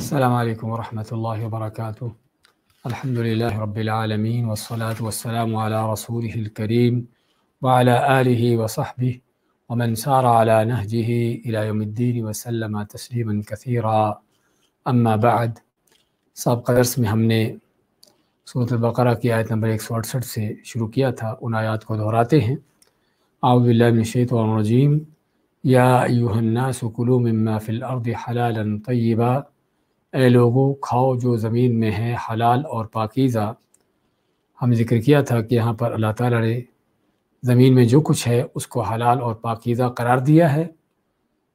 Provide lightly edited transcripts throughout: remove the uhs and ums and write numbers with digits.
السلام علیکم ورحمۃ اللہ وبرکاتہ۔ الحمد للہ رب العالمین والصلاة والسلام علی رسولہ الکریم وعلی آلہ وصحبہ ومن سار علی نہجہ الی یوم الدین وسلم تسلیما کثیرا، اما بعد۔ سابقہ درس میں ہم نے سورۃ البقرہ کی آیت نمبر 168 سے شروع کیا تھا، ان آیات کو دہراتے ہیں۔ اعوذ باللہ من الشیطان الرجیم، یا ایھا الناس کلوا مما فی الارض حلالا طیبا، اے لوگو کھاؤ جو زمین میں ہے حلال اور پاکیزہ۔ ہم ذکر کیا تھا کہ یہاں پر اللہ تعالیٰ نے زمین میں جو کچھ ہے اس کو حلال اور پاکیزہ قرار دیا ہے،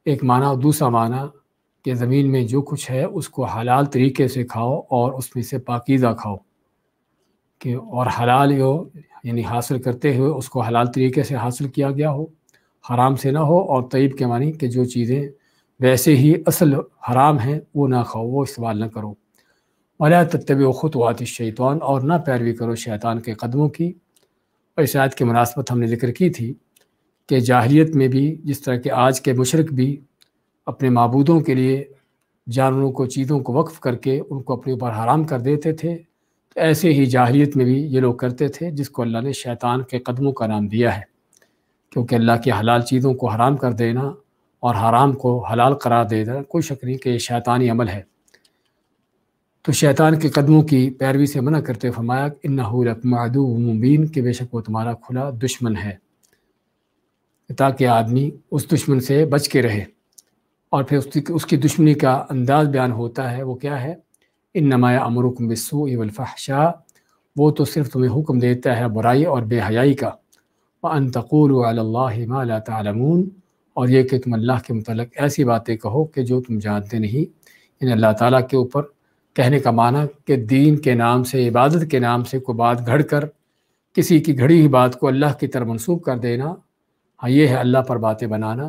ایک معنی، اور دوسرا معنی کہ زمین میں جو کچھ ہے اس کو حلال طریقے سے کھاؤ اور اس میں سے پاکیزہ کھاؤ، کہ اور حلال یعنی حاصل کرتے ہوئے اس کو حلال طریقے سے حاصل کیا گیا ہو، حرام سے نہ ہو، اور طیب کے معنی کہ جو چیزیں ویسے ہی اصل حرام ہیں وہ نہ کھاؤ، وہ استعمال نہ کرو۔ ولا تتبعوا خطوات الشیطان، اور نہ پیروی کرو شیطان کے قدموں کی۔ اور اس آیت کی مناسبت ہم نے ذکر کی تھی کہ جاہلیت میں بھی جس طرح کہ آج کے مشرک بھی اپنے معبودوں کے لیے جانوروں کو، چیزوں کو وقف کر کے ان کو اپنے اوپر حرام کر دیتے تھے، تو ایسے ہی جاہلیت میں بھی یہ لوگ کرتے تھے، جس کو اللہ نے شیطان کے قدموں کا نام دیا ہے، کیونکہ اللہ کی حلال چیزوں کو حرام کر دینا اور حرام کو حلال قرار دے دینا کوئی شک نہیں کہ یہ شیطانی عمل ہے۔ تو شیطان کے قدموں کی پیروی سے منع کرتے فرمایا انہ لکم عدو مبین، کہ بے شک وہ تمہارا کھلا دشمن ہے، تاکہ آدمی اس دشمن سے بچ کے رہے۔ اور پھر اس کی دشمنی کا انداز بیان ہوتا ہے، وہ کیا ہے؟ انما یأمرکم بالسوء والفحشاء، وہ تو صرف تمہیں حکم دیتا ہے برائی اور بے حیائی کا، وأن تقولوا علی اللہ ما لا تعلمون، اور یہ کہ تم اللہ کے متعلق ایسی باتیں کہو کہ جو تم جانتے نہیں، یعنی اللہ تعالیٰ کے اوپر کہنے کا معنی کہ دین کے نام سے، عبادت کے نام سے کوئی بات گھڑ کر کسی کی گھڑی ہوئی بات کو اللہ کی طرف منسوب کر دینا، ہاں یہ ہے اللہ پر باتیں بنانا،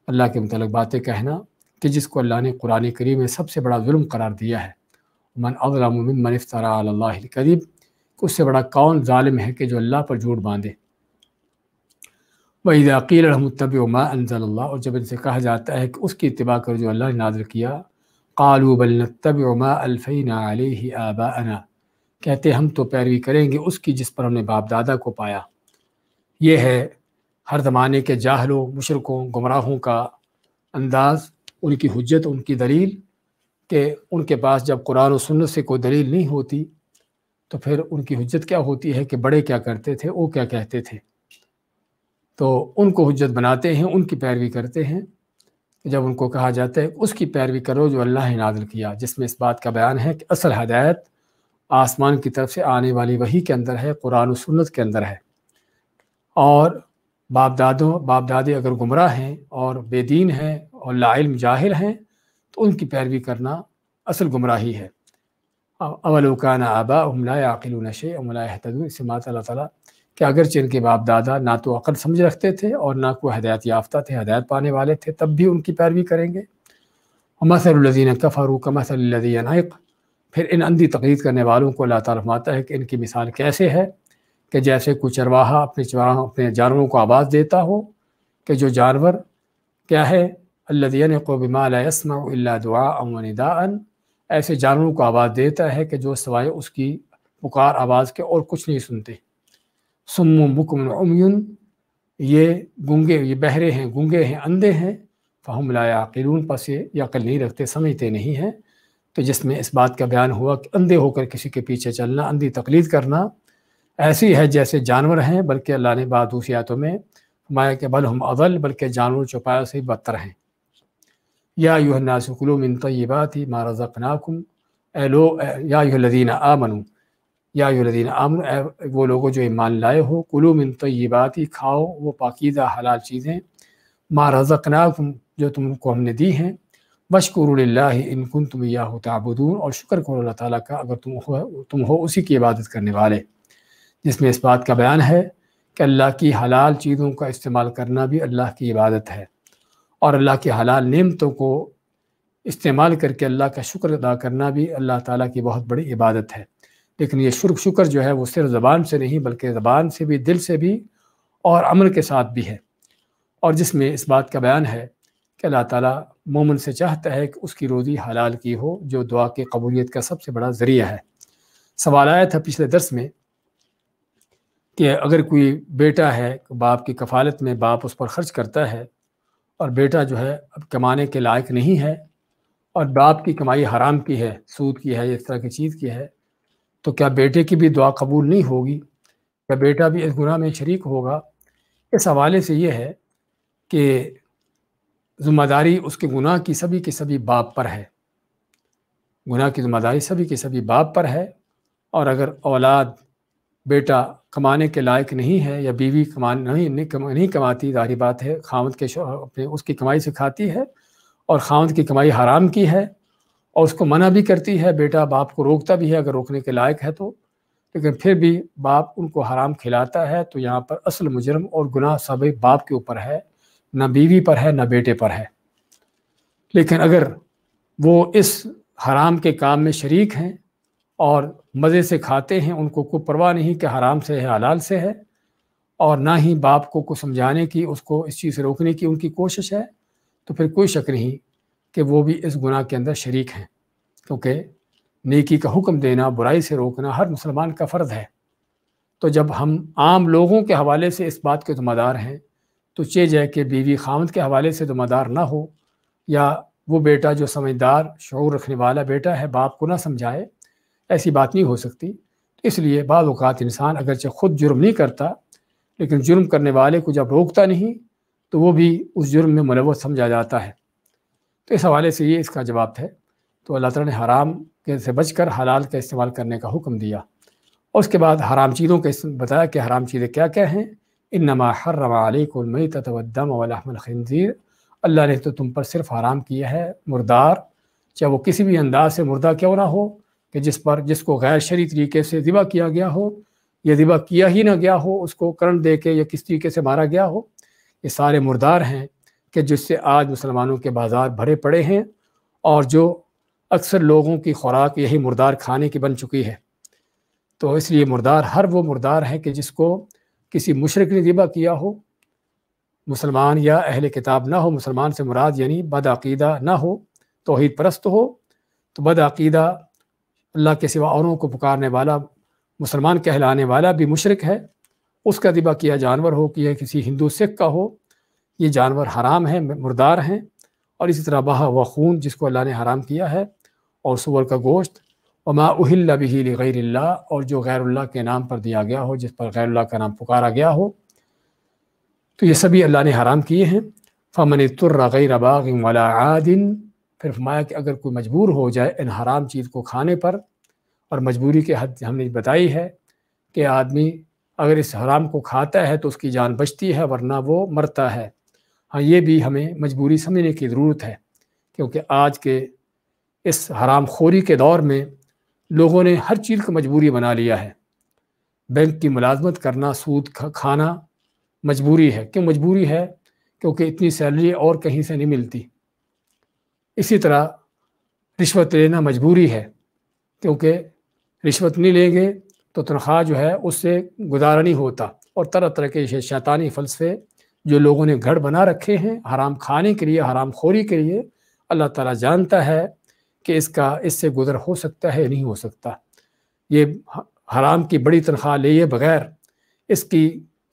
اللہ کے متعلق باتیں کہنا، کہ جس کو اللہ نے قرآن کریم میں سب سے بڑا ظلم قرار دیا ہے۔ من اظلم ممن افترى علی اللہ الکذب، کہ اس سے بڑا کون ظالم ہے کہ جو اللہ پر جھوٹ باندھے۔ وَإِذَا قِيلَ لَهُمُ اتَّبِعُوا مَا أَنزَلَ اللَّهُ، اور جب ان سے کہا جاتا ہے کہ اس کی اتباع کرو جو اللہ نے نازل کیا، قَالُوا بَلْ نَتَّبِعُ مَا أَلْفَيْنَا عَلَيْهِ آبَاءَنَا، کہتے ہم تو پیروی کریں گے اس کی جس پر ہم نے باپ دادا کو پایا۔ یہ ہے ہر زمانے کے جاہلوں، مشرکوں، گمراہوں کا انداز، ان کی حجت، ان کی دلیل، کہ ان کے پاس جب قرآن و سنت سے کوئی دلیل نہیں ہوتی تو پھر ان کی حجت کیا ہوتی ہے کہ بڑے کیا کرتے تھے، وہ کیا کہتے تھے، تو ان کو حجت بناتے ہیں، ان کی پیروی کرتے ہیں۔ جب ان کو کہا جاتا ہے اس کی پیروی کرو جو اللہ نے نازل کیا، جس میں اس بات کا بیان ہے کہ اصل ہدایت آسمان کی طرف سے آنے والی وحی کے اندر ہے، قرآن و سنت کے اندر ہے، اور باپ دادے اگر گمراہ ہیں اور بے دین ہیں اور لا علم جاہل ہیں تو ان کی پیروی کرنا اصل گمراہی ہے۔ اولو کان آباؤہم لا یعقلون شیئا ولا یہتدون، اس سے مات اللہ تعالیٰ کہ اگرچہ ان کے باپ دادا نہ تو عقل سمجھ رکھتے تھے اور نہ کوئی ہدایت یافتہ تھے، ہدایت پانے والے تھے، تب بھی ان کی پیروی کریں گے۔ ومثل الذین کفروا کمثل الذی ینعق، پھر ان اندھی تقلید کرنے والوں کو اللہ تعالیٰ فرماتا ہے کہ ان کی مثال کیسے ہے، کہ جیسے کوئی چرواہا اپنے جانوروں کو آواز دیتا ہو، کہ جو جانور کیا ہے، الذی ینعق بما لا یسمع الا دعاء ونداء، ایسے جانوروں کو آواز دیتا ہے کہ جو سوائے اس کی پکار آواز کے اور کچھ نہیں سنتے۔ صم بکم عمی، یہ گونگے، یہ بہرے ہیں، گونگے ہیں، اندھے ہیں، فہم لا یعقلون، پس یہ عقل نہیں رکھتے، سمجھتے نہیں ہیں۔ تو جس میں اس بات کا بیان ہوا کہ اندھے ہو کر کسی کے پیچھے چلنا، اندھی تقلید کرنا ایسی ہے جیسے جانور ہیں، بلکہ اللہ نے بعض دوسری آیتوں میں فرمایا کہ بل ہم اضل، بلکہ جانور چوپایوں سے بدتر ہیں۔ یا ایھا الناس کلوا من طیبات ما رزقناکم، یا ایھا الذین آمنوا، یا ایھا الذین آمنوا، اے وہ لوگوں جو ایمان لائے ہو، کلوا من طیبات، کھاؤ وہ پاکیزہ حلال چیزیں، ما رزقناکم، جو تم کو ہم نے دی ہیں، واشکروا للہ ان کنتم ایاہ تعبدون، اور شکر کرو اللہ تعالیٰ کا اگر تم ہو اسی کی عبادت کرنے والے۔ جس میں اس بات کا بیان ہے کہ اللہ کی حلال چیزوں کا استعمال کرنا بھی اللہ کی عبادت ہے، اور اللہ کی حلال نعمتوں کو استعمال کر کے اللہ کا شکر ادا کرنا بھی اللہ تعالیٰ کی بہت بڑی عبادت ہے۔ لیکن یہ شکر جو ہے وہ صرف زبان سے نہیں، بلکہ زبان سے بھی، دل سے بھی، اور عمل کے ساتھ بھی ہے۔ اور جس میں اس بات کا بیان ہے کہ کہ اللہ تعالیٰ مومن سے چاہتا ہے کہ اس کی روزی حلال کی ہو، جو دعا کی قبولیت کا سب سے بڑا ذریعہ ہے۔ سوال آیا تھا پچھلے درس میں کہ اگر کوئی بیٹا ہے، باپ کی کفالت میں باپ اس پر خرچ کرتا ہے اور بیٹا جو ہے اب کمانے کے لائق نہیں ہے اور باپ کی کمائی حرام کی ہے، سود کی ہے، اس طرح کی چیز کی ہے، تو کیا بیٹے کی بھی دعا قبول نہیں ہوگی؟ کیا بیٹا بھی اس گناہ میں شریک ہوگا؟ اس حوالے سے یہ ہے کہ ذمہ داری اس کے گناہ کی سبھی باپ پر ہے، گناہ کی ذمہ داری سبھی باپ پر ہے، اور اگر اولاد بیٹا کمانے کے لائق نہیں ہے یا بیوی نہیں کماتی، ظاہری بات ہے خاوند کے اپنے اس کی کمائی سے کھاتی ہے اور خاوند کی کمائی حرام کی ہے اور اس کو منع بھی کرتی ہے، بیٹا باپ کو روکتا بھی ہے اگر روکنے کے لائق ہے تو، لیکن پھر بھی باپ ان کو حرام کھلاتا ہے، تو یہاں پر اصل مجرم اور گناہ سب باپ کے اوپر ہے، نہ بیوی پر ہے نہ بیٹے پر ہے۔ لیکن اگر وہ اس حرام کے کام میں شریک ہیں اور مزے سے کھاتے ہیں، ان کو کوئی پرواہ نہیں کہ حرام سے ہے حلال سے ہے، اور نہ ہی باپ کو سمجھانے کی، اس کو اس چیز سے روکنے کی ان کی کوشش ہے، تو پھر کوئی شک نہیں کہ وہ بھی اس گناہ کے اندر شریک ہیں، کیونکہ نیکی کا حکم دینا، برائی سے روکنا ہر مسلمان کا فرض ہے۔ تو جب ہم عام لوگوں کے حوالے سے اس بات کے ذمہ دار ہیں تو چہ جائے کہ بیوی خاوند کے حوالے سے ذمہ دار نہ ہو، یا وہ بیٹا جو سمجھدار شعور رکھنے والا بیٹا ہے باپ کو نہ سمجھائے، ایسی بات نہیں ہو سکتی۔ اس لیے بعض اوقات انسان اگرچہ خود جرم نہیں کرتا، لیکن جرم کرنے والے کو جب روکتا نہیں تو وہ بھی اس جرم میں ملوث سمجھا جاتا ہے۔ تو اس حوالے سے یہ اس کا جواب ہے۔ تو اللہ تعالیٰ نے حرام سے بچ کر حلال کا استعمال کرنے کا حکم دیا، اور اس کے بعد حرام چیزوں کا بتایا کہ حرام چیزیں کیا کیا ہیں۔ انما حرم علیکم المیتۃ والدم ولحم الخنزیر، اللہ نے تو تم پر صرف حرام کیا ہے مردار، چاہے وہ کسی بھی انداز سے مردہ کیوں نہ ہو، کہ جس کو غیر شرعی طریقے سے ذبح کیا گیا ہو یا ذبح کیا ہی نہ گیا ہو، اس کو کرنٹ دے کے یا کس طریقے سے مارا گیا ہو، یہ سارے مردار ہیں کہ جس سے آج مسلمانوں کے بازار بھرے پڑے ہیں، اور جو اکثر لوگوں کی خوراک یہی مردار کھانے کی بن چکی ہے۔ تو اس لیے مردار ہر وہ مردار ہے کہ جس کو کسی مشرک نے ذبح کیا ہو، مسلمان یا اہل کتاب نہ ہو، مسلمان سے مراد یعنی بد عقیدہ نہ ہو، توحید پرست ہو، تو بد عقیدہ اللہ کے سوا اوروں کو پکارنے والا، مسلمان کہلانے والا بھی مشرک ہے، اس کا ذبح کیا جانور ہو کہ کسی ہندو سکھ کا ہو، یہ جانور حرام ہیں، مردار ہیں۔ اور اسی طرح بہا و خون جس کو اللہ نے حرام کیا ہے، اور سور کا گوشت، وما اہل بہ لغیر اللہ، اور جو غیر اللہ کے نام پر دیا گیا ہو، جس پر غیر اللہ کا نام پکارا گیا ہو، تو یہ سبھی اللہ نے حرام کیے ہیں۔ فمن اضطر غیر باغ ولا عاد، پھر فرمایا کہ اگر کوئی مجبور ہو جائے ان حرام چیز کو کھانے پر، اور مجبوری کے حد ہم نے بتائی ہے کہ آدمی اگر اس حرام کو کھاتا ہے تو اس کی جان بچتی ہے ورنہ وہ مرتا ہے۔ ہاں، یہ بھی ہمیں مجبوری سمجھنے کی ضرورت ہے، کیونکہ آج کے اس حرام خوری کے دور میں لوگوں نے ہر چیز کو مجبوری بنا لیا ہے۔ بینک کی ملازمت کرنا، سود کھانا مجبوری ہے۔ کیوں مجبوری ہے؟ کیونکہ اتنی سیلری اور کہیں سے نہیں ملتی۔ اسی طرح رشوت لینا مجبوری ہے، کیونکہ رشوت نہیں لیں گے تو تنخواہ جو ہے اس سے گزارا نہیں ہوتا، اور طرح طرح کے شیطانی فلسفے جو لوگوں نے گھر بنا رکھے ہیں حرام کھانے کے لیے، حرام خوری کے لیے، اللہ تعالیٰ جانتا ہے کہ اس سے گزر ہو سکتا ہے یا نہیں ہو سکتا۔ یہ حرام کی بڑی تنخواہ لیے بغیر اس کی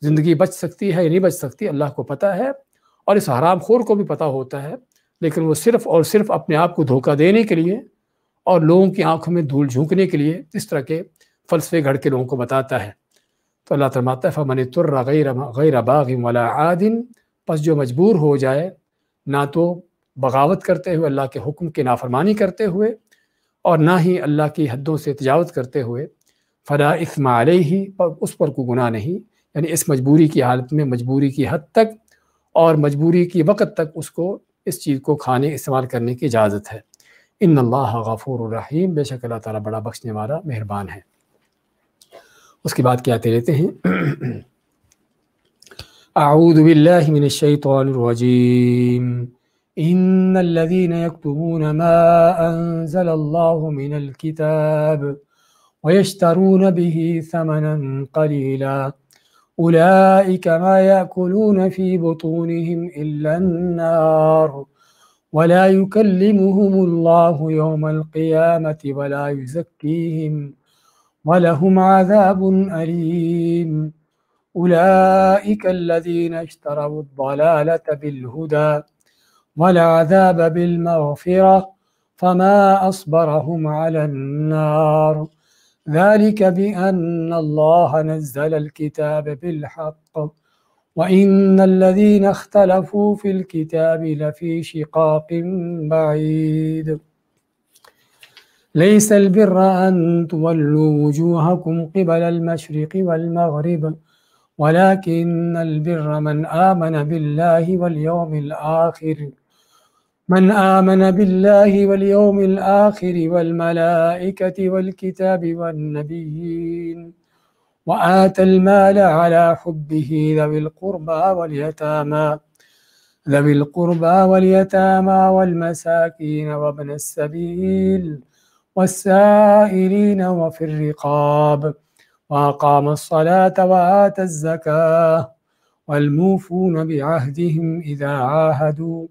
زندگی بچ سکتی ہے یا نہیں بچ سکتی، اللہ کو پتہ ہے، اور اس حرام خور کو بھی پتہ ہوتا ہے، لیکن وہ صرف اور صرف اپنے آپ کو دھوکہ دینے کے لیے اور لوگوں کی آنکھوں میں دھول جھونکنے کے لیے اس طرح کے فلسفے گھڑ کے لوگوں کو بتاتا ہے۔ تو اللہ فرماتا ہے فمن اضطر غیر باغ ولا عاد، پس جو مجبور ہو جائے نہ تو بغاوت کرتے ہوئے، اللہ کے حکم کی نافرمانی کرتے ہوئے، اور نہ ہی اللہ کی حدوں سے تجاوز کرتے ہوئے، فلا اثم علیہ، پر اس پر کوئی گناہ نہیں، یعنی اس مجبوری کی حالت میں مجبوری کی حد تک اور مجبوری کی وقت تک اس کو اس چیز کو کھانے استعمال کرنے کی اجازت ہے۔ ان اللہ غفور الرحیم، بے شک اللہ تعالیٰ بڑا بخشنے والا مہربان ہے۔ اس کے بعد کیا آتے رہتے ہیں اعوذ باللہ من الشیطان الرجیم ان الذين يكتمون ما انزل الله من الكتاب ويشترون به ثمنا قليلا اولئك ما يأكلون في بطونهم الا النار ولا يكلمهم الله يوم القيامة ولا يزكيهم ولهم عذاب أليم أولئك الذين اشتروا الضلالة بالهدى والعذاب بالمغفرة فما أصبرهم على النار ذلك بأن الله نزل الكتاب بالحق وإن الذين اختلفوا في الكتاب لفي شقاق بعيد ليس البر أن تولوا وجوهكم قبل المشرق والمغرب ولكن البر من آمن بالله واليوم الآخر والملائكة والكتاب والنبيين وآتى المال على حبه ذوي القربى واليتامى والمساكين وابن السبيل والسائلين وفي الرقاب وأقام الصلاة وآتى الزكاة والموفون بعهدهم إذا عاهدوا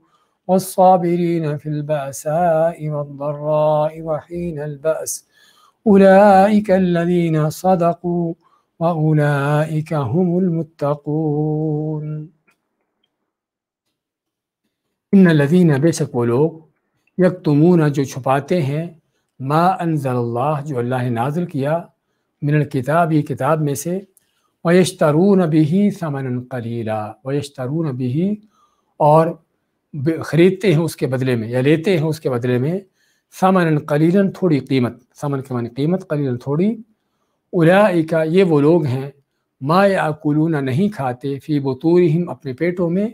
والصابرين في البأساء والضراء وحين البأس أولئك الذين صدقوا وأولئك هم المتقون ان الذین بے شک وہ لوگ یکتمون جو چھپاتے ہیں ما انزل اللہ جو اللہ نے نازل کیا من الکتاب یہ کتاب میں سے ویشترون به ثمنا قلیلا ویشترون به اور خریدتے ہیں اس کے بدلے میں یا لیتے ہیں اس کے بدلے میں ثمنا قلیلا تھوڑی قیمت ثمن کے معنی قیمت قلیلا تھوڑی اولئک یہ وہ لوگ ہیں ما یاکلون نہیں کھاتے فی بطونہم اپنے پیٹوں میں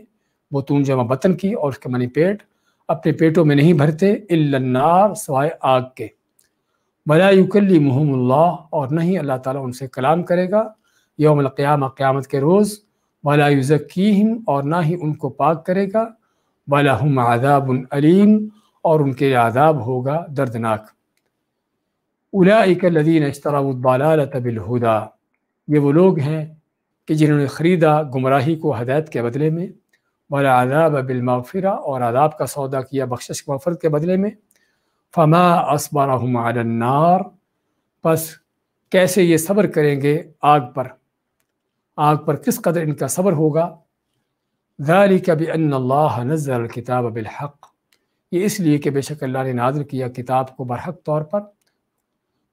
بطون جمع بطن کی اور اس کے معنی پیٹ اپنے پیٹوں میں نہیں بھرتے الا النار سوائے آگ کے ولا یکلمہم اللہ اور نہیں اللہ تعالیٰ ان سے کلام کرے گا یوم القیامہ قیامت کے روز ولا یزکیہم اور نہ ہی ان کو پاک کرے گا ولہم عذاب علیم اور ان کے عذاب ہوگا دردناک اولئک الذین اشتروا الضلالۃ بالہدی یہ وہ لوگ ہیں کہ جنہوں نے خریدا گمراہی کو ہدایت کے بدلے میں والعذاب بالمغفرہ اور عذاب کا سودا کیا بخشش مغفرت کے بدلے میں فما اصبرهم علی النار پس کیسے یہ صبر کریں گے آگ پر کس قدر ان کا صبر ہوگا ذالک بأن اللہ نزل الکتاب بالحق یہ اس لیے کہ بے شک اللہ نے نازل کیا کتاب کو برحق طور پر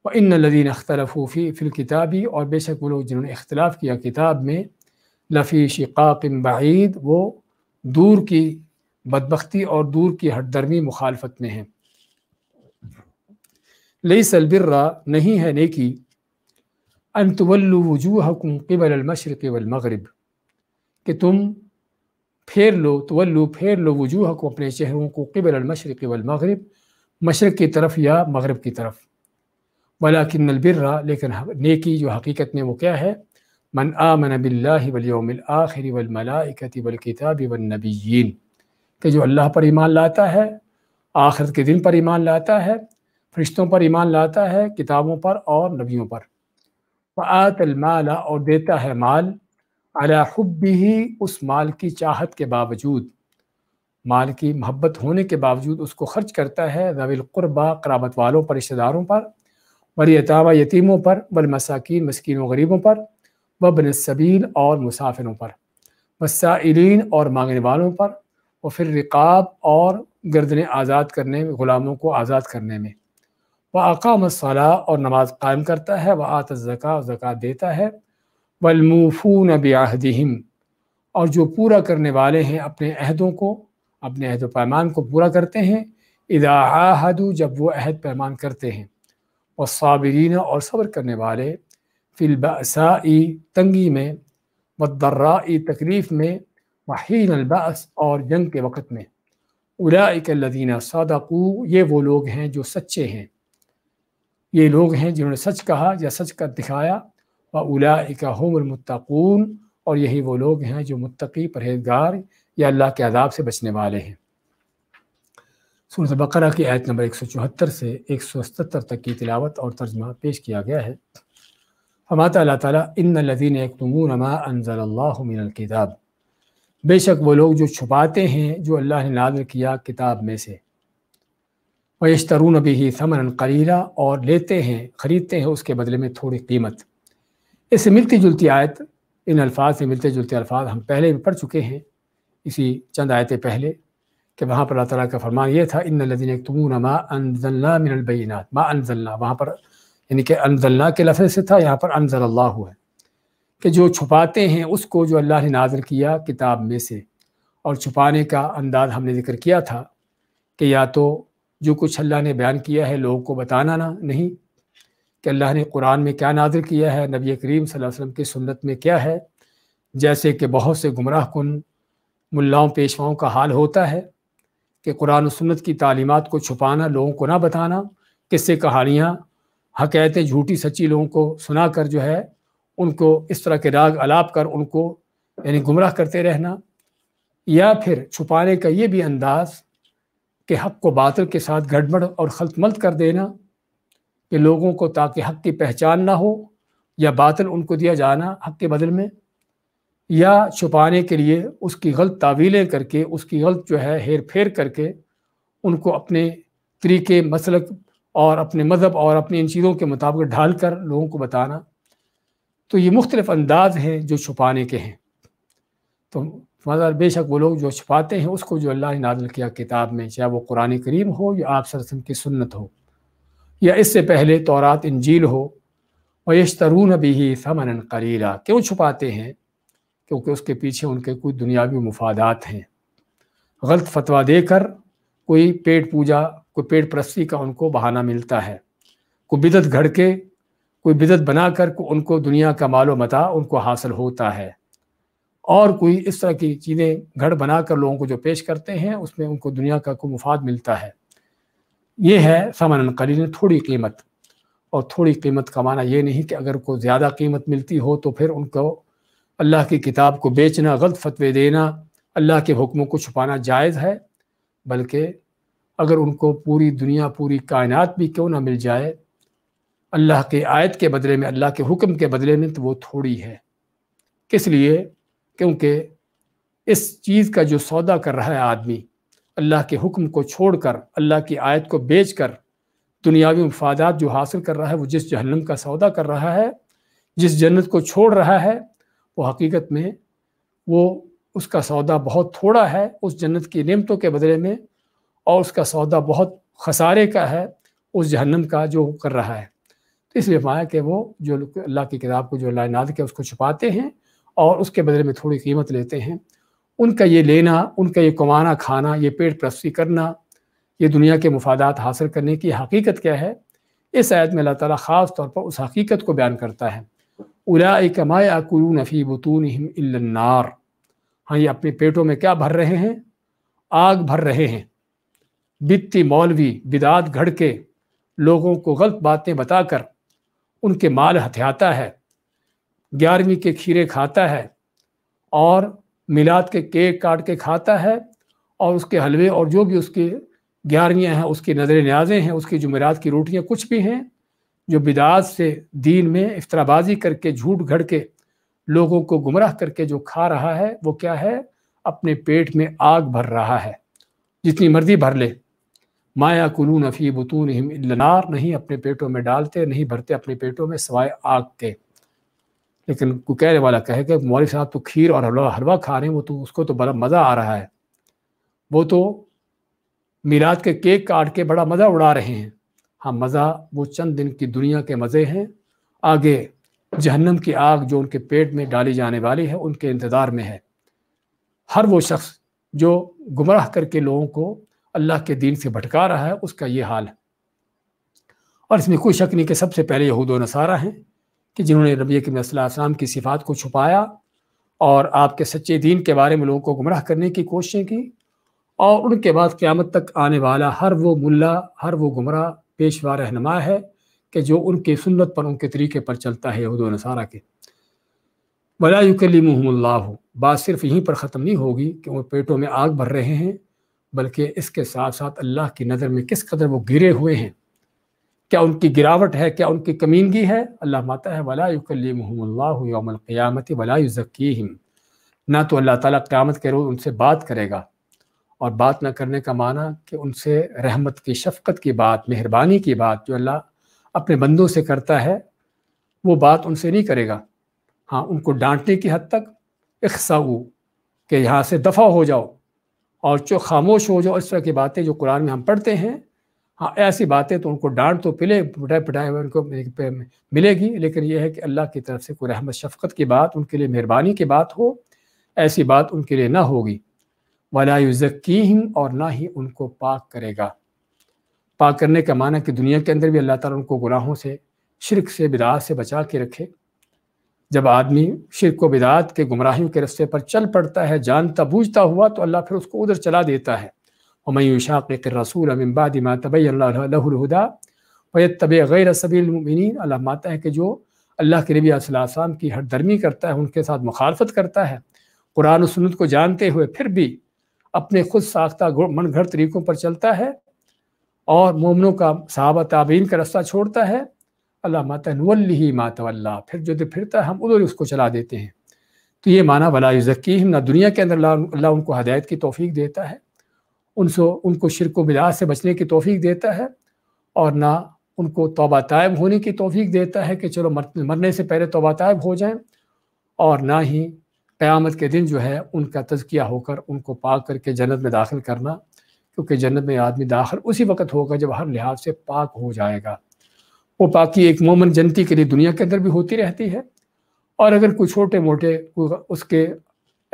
وإن الذین اختلفوا فی الکتاب اور بے شک وہ لوگ جنہوں نے اختلاف کیا کتاب میں لفی شقاق بعید وہ دور کی بدبختی اور دور کی ہٹ درمی مخالفت میں ہیں لیس البر نہیں ہے نیکی ان تولوا وجوہکم قبل المشرق والمغرب کہ تم پھیر لو وجوہکم اپنے چہروں کو قبل المشرق والمغرب مشرق کی طرف یا مغرب کی طرف ولکن البر لیکن نیکی جو حقیقت میں وہ کیا ہے من آمن باللہ والیوم الآخر والملائکۃ والکتاب والنبیین کہ جو اللہ پر ایمان لاتا ہے آخرت کے دن پر ایمان لاتا ہے فرشتوں پر ایمان لاتا ہے کتابوں پر اور نبیوں پر وآت المال اور دیتا ہے مال علی حبہ اس مال کی چاہت کے باوجود مال کی محبت ہونے کے باوجود اس کو خرچ کرتا ہے ذوی القربى قرابت والوں پر رشتہ داروں پر والیتامى یتیموں پر والمساکین مسکین و غریبوں پر وابن السبیل اور مسافروں پر والسائلین اور مانگنے والوں پر وفی الرقاب اور گردنیں آزاد کرنے میں غلاموں کو آزاد کرنے میں وأقام الصلاة اور نماز قائم کرتا ہے وآت الزکاة زکوٰۃ دیتا ہے والموفون بعہدہم اور جو پورا کرنے والے ہیں اپنے عہدوں کو اپنے عہد و پیمان کو پورا کرتے ہیں اذا عاہدوا جب وہ عہد پیمان کرتے ہیں والصابرین اور صبر کرنے والے فی البأساء تنگی میں والضراء تکلیف میں وحین البأس اور جنگ کے وقت میں اولئک الذین صدقوا یہ وہ لوگ ہیں جو سچے ہیں یہ لوگ ہیں جنہوں نے سچ کہا یا سچ کر دکھایا وأولئک هم المتقون اور یہی وہ لوگ ہیں جو متقی پرہیزگار یا اللہ کے عذاب سے بچنے والے ہیں سورۃ بقرہ کی آیت نمبر 174 سے 177 تک کی تلاوت اور ترجمہ پیش کیا گیا ہے فرماتا اللہ تعالیٰ ان الذین یکتمون ما انزل اللہ من الکتاب بے شک وہ لوگ جو چھپاتے ہیں جو اللہ نے نازل کیا کتاب میں سے، وَيَشْتَرُونَ بِهِ ثَمَنًا قَلِيلًا، اور لیتے ہیں خریدتے ہیں اس کے بدلے میں تھوڑی قیمت۔ اس سے ملتی جلتی آیت، ان الفاظ سے ملتے جلتے الفاظ ہم پہلے بھی پڑھ چکے ہیں اسی چند آیتیں پہلے، کہ وہاں پر اللہ تعالیٰ کا فرمان یہ تھا إِنَّ الَّذِينَ يَكْتُمُونَ مَا أَنزَلْنَا مِنَ الْبَيِّنَاتِ، ما انزلنا وہاں پر یعنی کہ انزلنا کے لفظ سے تھا، یہاں پر انزل اللہ ہے، کہ جو چھپاتے ہیں اس کو جو اللہ نے نازل کیا کتاب میں سے۔ اور چھپانے کا انداز ہم نے ذکر کیا تھا کہ یا تو جو کچھ اللہ نے بیان کیا ہے لوگوں کو بتانا نہیں، کہ اللہ نے قرآن میں کیا نازل کیا ہے، نبی کریم صلی اللہ علیہ وسلم کی سنت میں کیا ہے، جیسے کہ بہت سے گمراہ کن ملاؤں پیشواؤں کا حال ہوتا ہے کہ قرآن و سنت کی تعلیمات کو چھپانا، لوگوں کو نہ بتانا، قصے کہانیاں حقیقتیں جھوٹی سچی لوگوں کو سنا کر جو ہے ان کو اس طرح کے راگ الاپ کر ان کو یعنی گمراہ کرتے رہنا، یا پھر چھپانے کا یہ بھی انداز کہ حق کو باطل کے ساتھ گڑبڑ اور خلط ملط کر دینا، کہ لوگوں کو تاکہ حق کی پہچان نہ ہو یا باطل ان کو دیا جانا حق کے بدل میں، یا چھپانے کے لیے اس کی غلط تعویلیں کر کے اس کی غلط جو ہے ہیر پھیر کر کے ان کو اپنے طریقے مسلک اور اپنے مذہب اور اپنی ان چیزوں کے مطابق ڈھال کر لوگوں کو بتانا۔ تو یہ مختلف انداز ہیں جو چھپانے کے ہیں۔ تو مگر بے شک وہ لوگ جو چھپاتے ہیں اس کو جو اللہ نے نازل کیا کتاب میں، چاہے وہ قرآن کریم ہو یا آپ صلی اللہ علیہ وسلم کی سنت ہو یا اس سے پہلے تورات انجیل ہو، وَيَشْتَرُونَ بِهِ ثَمَنًا قَلِيلًا، کیوں چھپاتے ہیں؟ کیونکہ اس کے پیچھے ان کے کوئی دنیاوی مفادات ہیں۔ غلط فتویٰ دے کر کوئی پیٹ پوجا، کوئی پیٹ پرستی کا ان کو بہانہ ملتا ہے، کوئی بدعت گھڑ کے کوئی بدعت بنا کر ان کو دنیا کا مال و متاع ان کو حاصل ہوتا ہے، اور کوئی اس طرح کی چیزیں گھڑ بنا کر لوگوں کو جو پیش کرتے ہیں اس میں ان کو دنیا کا کوئی مفاد ملتا ہے۔ یہ ہے ثمناً قلیل، تھوڑی قیمت۔ اور تھوڑی قیمت کا معنی یہ نہیں کہ اگر کوئی زیادہ قیمت ملتی ہو تو پھر ان کو اللہ کی کتاب کو بیچنا، غلط فتوے دینا، اللہ کے حکموں کو چھپانا جائز ہے، بلکہ اگر ان کو پوری دنیا پوری کائنات بھی کیوں نہ مل جائے اللہ کے آیت کے بدلے میں، اللہ کے حکم کے بدلے میں، تو وہ تھوڑی ہے۔ کس لیے؟ کیونکہ اس چیز کا جو سودا کر رہا ہے آدمی، اللہ کے حکم کو چھوڑ کر اللہ کی آیت کو بیچ کر دنیاوی مفادات جو حاصل کر رہا ہے، وہ جس جہنم کا سودا کر رہا ہے، جس جنت کو چھوڑ رہا ہے، وہ حقیقت میں وہ اس کا سودا بہت تھوڑا ہے اس جنت کی نعمتوں کے بدلے میں، اور اس کا سودا بہت خسارے کا ہے اس جہنم کا جو کر رہا ہے۔ تو اس لیے فرمایا کہ وہ جو اللہ کی کتاب کو جو اللہ نے نازل کیا اس کو چھپاتے ہیں اور اس کے بدلے میں تھوڑی قیمت لیتے ہیں، ان کا یہ لینا، ان کا یہ کمانا کھانا، یہ پیٹ پرستی کرنا، یہ دنیا کے مفادات حاصل کرنے کی حقیقت کیا ہے؟ اس آیت میں اللہ تعالیٰ خاص طور پر اس حقیقت کو بیان کرتا ہے۔ اولئک ما یاکلون فی بطونہم الا النار، ہاں یہ اپنے پیٹوں میں کیا بھر رہے ہیں؟ آگ بھر رہے ہیں۔ بدتی مولوی بدعات گھڑ کے لوگوں کو غلط باتیں بتا کر ان کے مال ہتھیاتا ہے، 11ویں کے کھیرے کھاتا ہے، اور میلاد کے کیک کاٹ کے کھاتا ہے، اور اس کے حلوے اور جو بھی اس کے 11ویں ہیں، اس کی نظر نیازیں ہیں، اس کی جمعرات کی روٹیاں کچھ بھی ہیں، جو بدعات سے دین میں افترا بازی کر کے جھوٹ گھڑ کے لوگوں کو گمراہ کر کے جو کھا رہا ہے، وہ کیا ہے؟ اپنے پیٹ میں آگ بھر رہا ہے، جتنی مرضی بھر لے۔ ما یاکلون فی بطونہم الا النار، نہیں اپنے پیٹوں میں ڈالتے، نہیں بھرتے اپنے پیٹوں میں سوائے آگ کے۔ لیکن کوئی کہنے والا کہے کہ مولوی صاحب تو کھیر اور حلوہ کھا رہے ہیں، وہ تو اس کو تو بڑا مزہ آ رہا ہے، وہ تو میلاد کے کیک کاٹ کے بڑا مزہ اڑا رہے ہیں۔ ہاں، مزہ وہ چند دن کی دنیا کے مزے ہیں، آگے جہنم کی آگ جو ان کے پیٹ میں ڈالی جانے والی ہے ان کے انتظار میں ہے۔ ہر وہ شخص جو گمراہ کر کے لوگوں کو اللہ کے دین سے بھٹکا رہا ہے، اس کا یہ حال ہے۔ اور اس میں کوئی شک نہیں کہ سب سے پہلے یہود و نصارہ ہیں کہ جنہوں نے نبی کریم صلی اللہ علیہ وسلم کی صفات کو چھپایا اور آپ کے سچے دین کے بارے میں لوگوں کو گمراہ کرنے کی کوششیں کی، اور ان کے بعد قیامت تک آنے والا ہر وہ ملا، ہر وہ گمراہ پیشوا رہنما ہے کہ جو ان کی سنت پر، ان کے طریقے پر چلتا ہے، یہود و نصارہ کے۔ وَلَا يُكَلِّمُهُمُ اللَّهُ، بات صرف یہیں پر ختم نہیں ہوگی کہ وہ پیٹوں میں آگ بھر رہے ہیں، بلکہ اس کے ساتھ ساتھ اللہ کی نظر میں کس قدر وہ گرے ہوئے ہیں، کیا ان کی گراوٹ ہے، کیا ان کی کمینگی ہے؟ اللہ ماتا ہے وَلَا يُكَلِّمُهُمُ اللَّهُ يَوْمَ الْقِيَامَةِ وَلَا يُزَكِّيهِمْ، نہ تو اللہ تعالیٰ قیامت کے روز ان سے بات کرے گا، اور بات نہ کرنے کا معنی کہ ان سے رحمت کی، شفقت کی بات، مہربانی کی بات جو اللہ اپنے بندوں سے کرتا ہے وہ بات ان سے نہیں کرے گا۔ ہاں، ان کو ڈانٹنے کی حد تک اخسؤ، کہ یہاں سے دفع ہو جاؤ اور خاموش ہو جاؤ، اس طرح کی باتیں جو قرآن میں ہم پڑھتے ہیں، ہاں ایسی باتیں تو ان کو ڈانٹ تو پٹائے ہوئے ان کو ملے گی، لیکن یہ ہے کہ اللہ کی طرف سے کوئی رحمت شفقت کی بات، ان کے لیے مہربانی کی بات ہو، ایسی بات ان کے لیے نہ ہوگی۔ وَلَا يُزَكِّيهِمْ، اور نہ ہی ان کو پاک کرے گا۔ پاک کرنے کا معنی کہ دنیا کے اندر بھی اللہ تعالیٰ ان کو گناہوں سے، شرک سے، بدعات سے بچا کے رکھے۔ جب آدمی شرک و بدعات کے گمراہیوں کے رستے پر چل پڑتا ہے جانتا بوجھتا ہوا، تو اللہ پھر اس کو ادھر چلا دیتا ہے۔ وَمَن يُشَاقِقِ الرَّسُولَ مِن بَعْدِ مَا تَبَيَّنَ لَهُ الْهُدَىٰ وَيَتَّبِعْ غَيْرَ سَبِيلِ الْمُؤْمِنِينَ، اللہ ماتا ہے کہ جو اللہ کے نبی صلی اللہ علیہ وسلم کی ہر درمی کرتا ہے، ان کے ساتھ مخالفت کرتا ہے، قرآن و سنت کو جانتے ہوئے پھر بھی اپنے خود ساختہ من گھڑ طریقوں پر چلتا ہے اور مومنوں کا، صحابہ تابعین کا رستہ چھوڑتا ہے، اللہ ماتا نولیہ ما تولیٰ، پھر جو پھرتا ہے ہم ادھر اس کو چلا دیتے ہیں۔ تو یہ معنی ولا یزکیہم، نہ دنیا کے اندر اللہ ان کو ہدایت کی توفیق دیتا ہے، ان کو شرک و بدعات سے بچنے کی توفیق دیتا ہے، اور نہ ان کو توبہ طائب ہونے کی توفیق دیتا ہے کہ چلو مرنے سے پہلے توبہ طائب ہو جائیں، اور نہ ہی قیامت کے دن جو ہے ان کا تزکیہ ہو کر ان کو پاک کر کے جنت میں داخل کرنا، کیونکہ جنت میں آدمی داخل اسی وقت ہوگا جب ہر لحاظ سے پاک ہو جائے گا۔ وہ پاکی ایک مومن جنتی کے لیے دنیا کے اندر بھی ہوتی رہتی ہے، اور اگر کوئی چھوٹے موٹے اس کے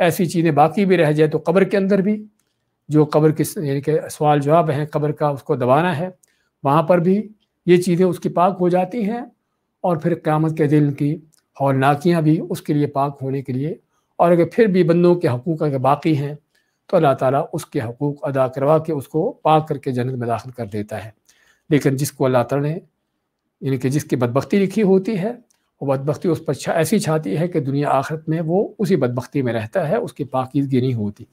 ایسی چیزیں باقی بھی رہ جائے تو قبر کے اندر بھی، جو قبر کی یعنی کہ سوال جواب ہیں قبر کا، اس کو دبانا ہے، وہاں پر بھی یہ چیزیں اس کی پاک ہو جاتی ہیں، اور پھر قیامت کے دن کی ہولناکیاں بھی اس کے لیے پاک ہونے کے لیے، اور اگر پھر بھی بندوں کے حقوق اگر باقی ہیں تو اللہ تعالیٰ اس کے حقوق ادا کروا کے اس کو پاک کر کے جنت میں داخل کر دیتا ہے۔ لیکن جس کو اللہ تعالیٰ نے یعنی کہ جس کی بدبختی لکھی ہوتی ہے، وہ بدبختی اس پر ایسی چھاتی ہے کہ دنیا آخرت میں وہ اسی بدبختی میں رہتا ہے، اس کی پاکیزگی نہیں ہوتی۔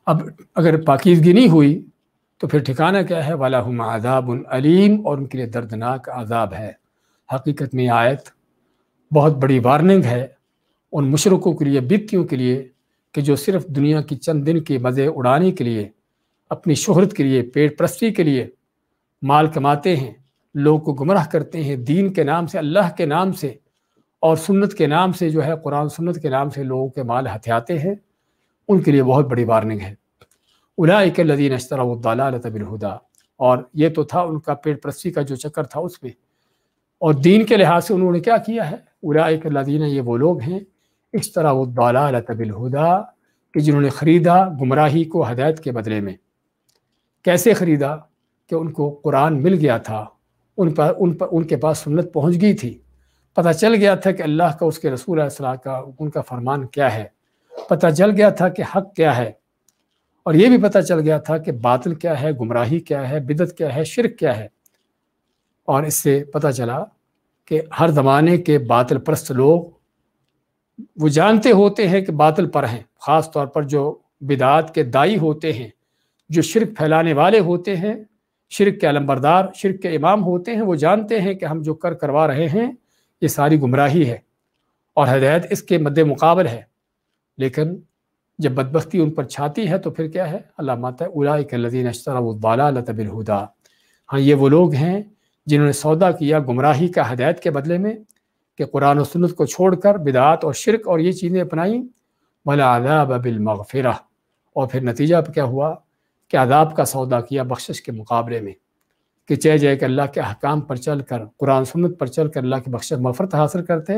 اب اگر پاکیزگی نہیں ہوئی تو پھر ٹھکانہ کیا ہے؟ وَلَهُمْ عَذَابٌ أَلِيمٌ، اور ان کے لیے دردناک عذاب ہے۔ حقیقت میں آیت بہت بڑی وارننگ ہے ان مشرکوں کے لیے، بدعتیوں کے لیے، کہ جو صرف دنیا کی چند دن کے مزے اڑانے کے لیے، اپنی شہرت کے لیے، پیٹ پرستی کے لیے مال کماتے ہیں، لوگوں کو گمراہ کرتے ہیں، دین کے نام سے، اللہ کے نام سے اور سنت کے نام سے، جو ہے قرآن سنت کے نام سے لوگوں کے مال ہتھیاتے ہیں، ان کے لیے بہت بڑی وارننگ ہے۔ اولئک الذین اشتروا الضلالۃ بالہدیٰ، اور یہ تو تھا ان کا پیٹ پرستی کا جو چکر تھا اس میں، اور دین کے لحاظ سے انہوں نے کیا کیا ہے؟ اولئک الذین، یہ وہ لوگ ہیں، اشتروا الضلالۃ بالہدیٰ، کہ جنہوں نے خریدا گمراہی کو ہدایت کے بدلے میں۔ کیسے خریدا؟ کہ ان کو قرآن مل گیا تھا، ان کے پاس سنت پہنچ گئی تھی، پتہ چل گیا تھا کہ اللہ کا، اس کے رسول علیہ السلام کا، ان کا فرمان کیا ہے، پتہ چل گیا تھا کہ حق کیا ہے، اور یہ بھی پتہ چل گیا تھا کہ باطل کیا ہے، گمراہی کیا ہے، بدعت کیا ہے، شرک کیا ہے۔ اور اس سے پتہ چلا کہ ہر زمانے کے باطل پرست لوگ وہ جانتے ہوتے ہیں کہ باطل پر ہیں، خاص طور پر جو بدعات کے دائی ہوتے ہیں، جو شرک پھیلانے والے ہوتے ہیں، شرک کے علمبردار، شرک کے امام ہوتے ہیں، وہ جانتے ہیں کہ ہم جو کروا رہے ہیں یہ ساری گمراہی ہے اور ہدایت اس کے مد مقابل ہے۔ لیکن جب بدبختی ان پر چھاتی ہے تو پھر کیا ہے؟ اللہ ماتا ہے اولئک الذین اشتروا الضلالۃ بالہدیٰ، ہاں یہ وہ لوگ ہیں جنہوں نے سودا کیا گمراہی کا ہدایت کے بدلے میں، کہ قرآن و سنت کو چھوڑ کر بدعات اور شرک اور یہ چیزیں اپنائیں۔ وَالْعَذَابَ بِالْمَغْفِرَةِ، اور پھر نتیجہ کیا ہوا؟ کہ عذاب کا سودا کیا بخشش کے مقابلے میں، کہ چاہے جائے کہ اللہ کے احکام پر چل کر، قرآن سنت پر چل کر اللہ کی بخشش مغفرت حاصل کرتے،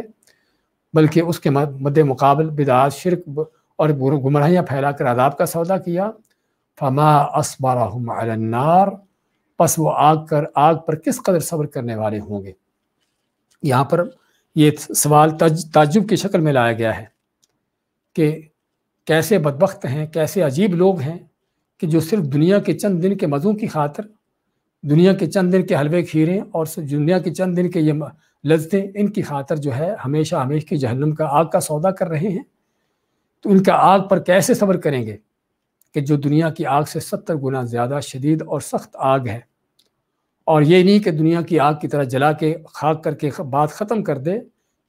بلکہ اس کے مد مقابل بدعات، شرک اور گمراہیاں پھیلا کر عذاب کا سودا کیا۔ فَمَا أَصْبَرَهُمْ عَلَى النَّارِ، پس وہ آگ پر کس قدر صبر کرنے والے ہوں گے۔ یہاں پر یہ سوال تعجب کی شکل میں لایا گیا ہے کہ کیسے بدبخت ہیں، کیسے عجیب لوگ ہیں کہ جو صرف دنیا کے چند دن کے مزوں کی خاطر، دنیا کے چند دن کے حلوے کھیریں اور دنیا کے چند دن کے یہ لذتیں، ان کی خاطر جو ہے ہمیشہ ہمیشہ کی جہنم کا، آگ کا سودا کر رہے ہیں۔ تو ان کا آگ پر کیسے صبر کریں گے کہ جو دنیا کی آگ سے 70 گنا زیادہ شدید اور سخت آگ ہے، اور یہ نہیں کہ دنیا کی آگ کی طرح جلا کے خاک کر کے بات ختم کر دے،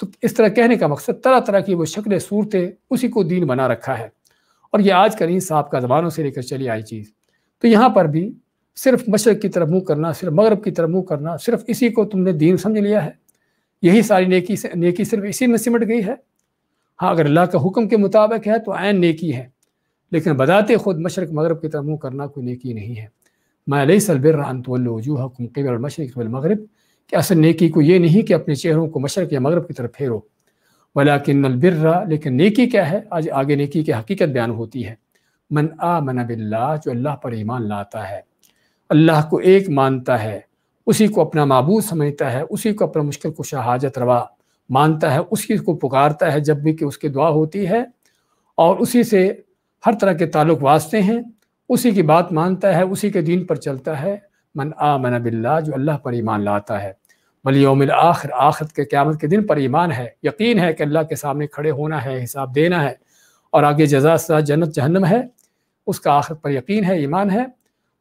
تو اس طرح کہنے کا مقصد طرح طرح کی وہ شکلیں صورتیں اسی کو دین بنا رکھا ہے، اور یہ آج کل صاحب کا زمانوں سے لے کر چلی آئی چیز۔ تو یہاں پر بھی صرف مشرق کی طرف منہ کرنا، صرف مغرب کی طرف منہ کرنا، صرف اسی کو تم نے دین سمجھ لیا ہے، یہی ساری نیکی صرف اسی میں سمٹ گئی ہے۔ ہاں اگر اللہ کا حکم کے مطابق ہے تو عین نیکی ہے، لیکن بذات خود مشرق مغرب کی طرف منہ کرنا کوئی نیکی نہیں ہے۔ ما لیس البر ان تولوا وجوہکم قبل المشرق والمغرب، کہ اصل نیکی کو یہ نہیں کہ اپنے چہروں کو مشرق یا مغرب کی طرف پھیرو، ولکن البر، لیکن نیکی کیا ہے؟ آج آگے نیکی کی حقیقت بیان ہوتی ہے۔ من آمن باللہ، جو اللہ پر ایمان لاتا ہے، اللہ کو ایک مانتا ہے، اسی کو اپنا معبود سمجھتا ہے، اسی کو اپنا مشکل کشا حاجت روا مانتا ہے، اسی کو پکارتا ہے جب بھی کہ اس کی دعا ہوتی ہے، اور اسی سے ہر طرح کے تعلق واسطے ہیں، اسی کی بات مانتا ہے، اسی کے دین پر چلتا ہے۔ من آمن باللہ، جو اللہ پر ایمان لاتا ہے، والیوم الآخر، آخرت کے قیامت کے دن پر ایمان ہے، یقین ہے کہ اللہ کے سامنے کھڑے ہونا ہے، حساب دینا ہے، اور آگے جزا سزا جنت جہنم ہے، اس کا آخرت پر یقین ہے، ایمان ہے۔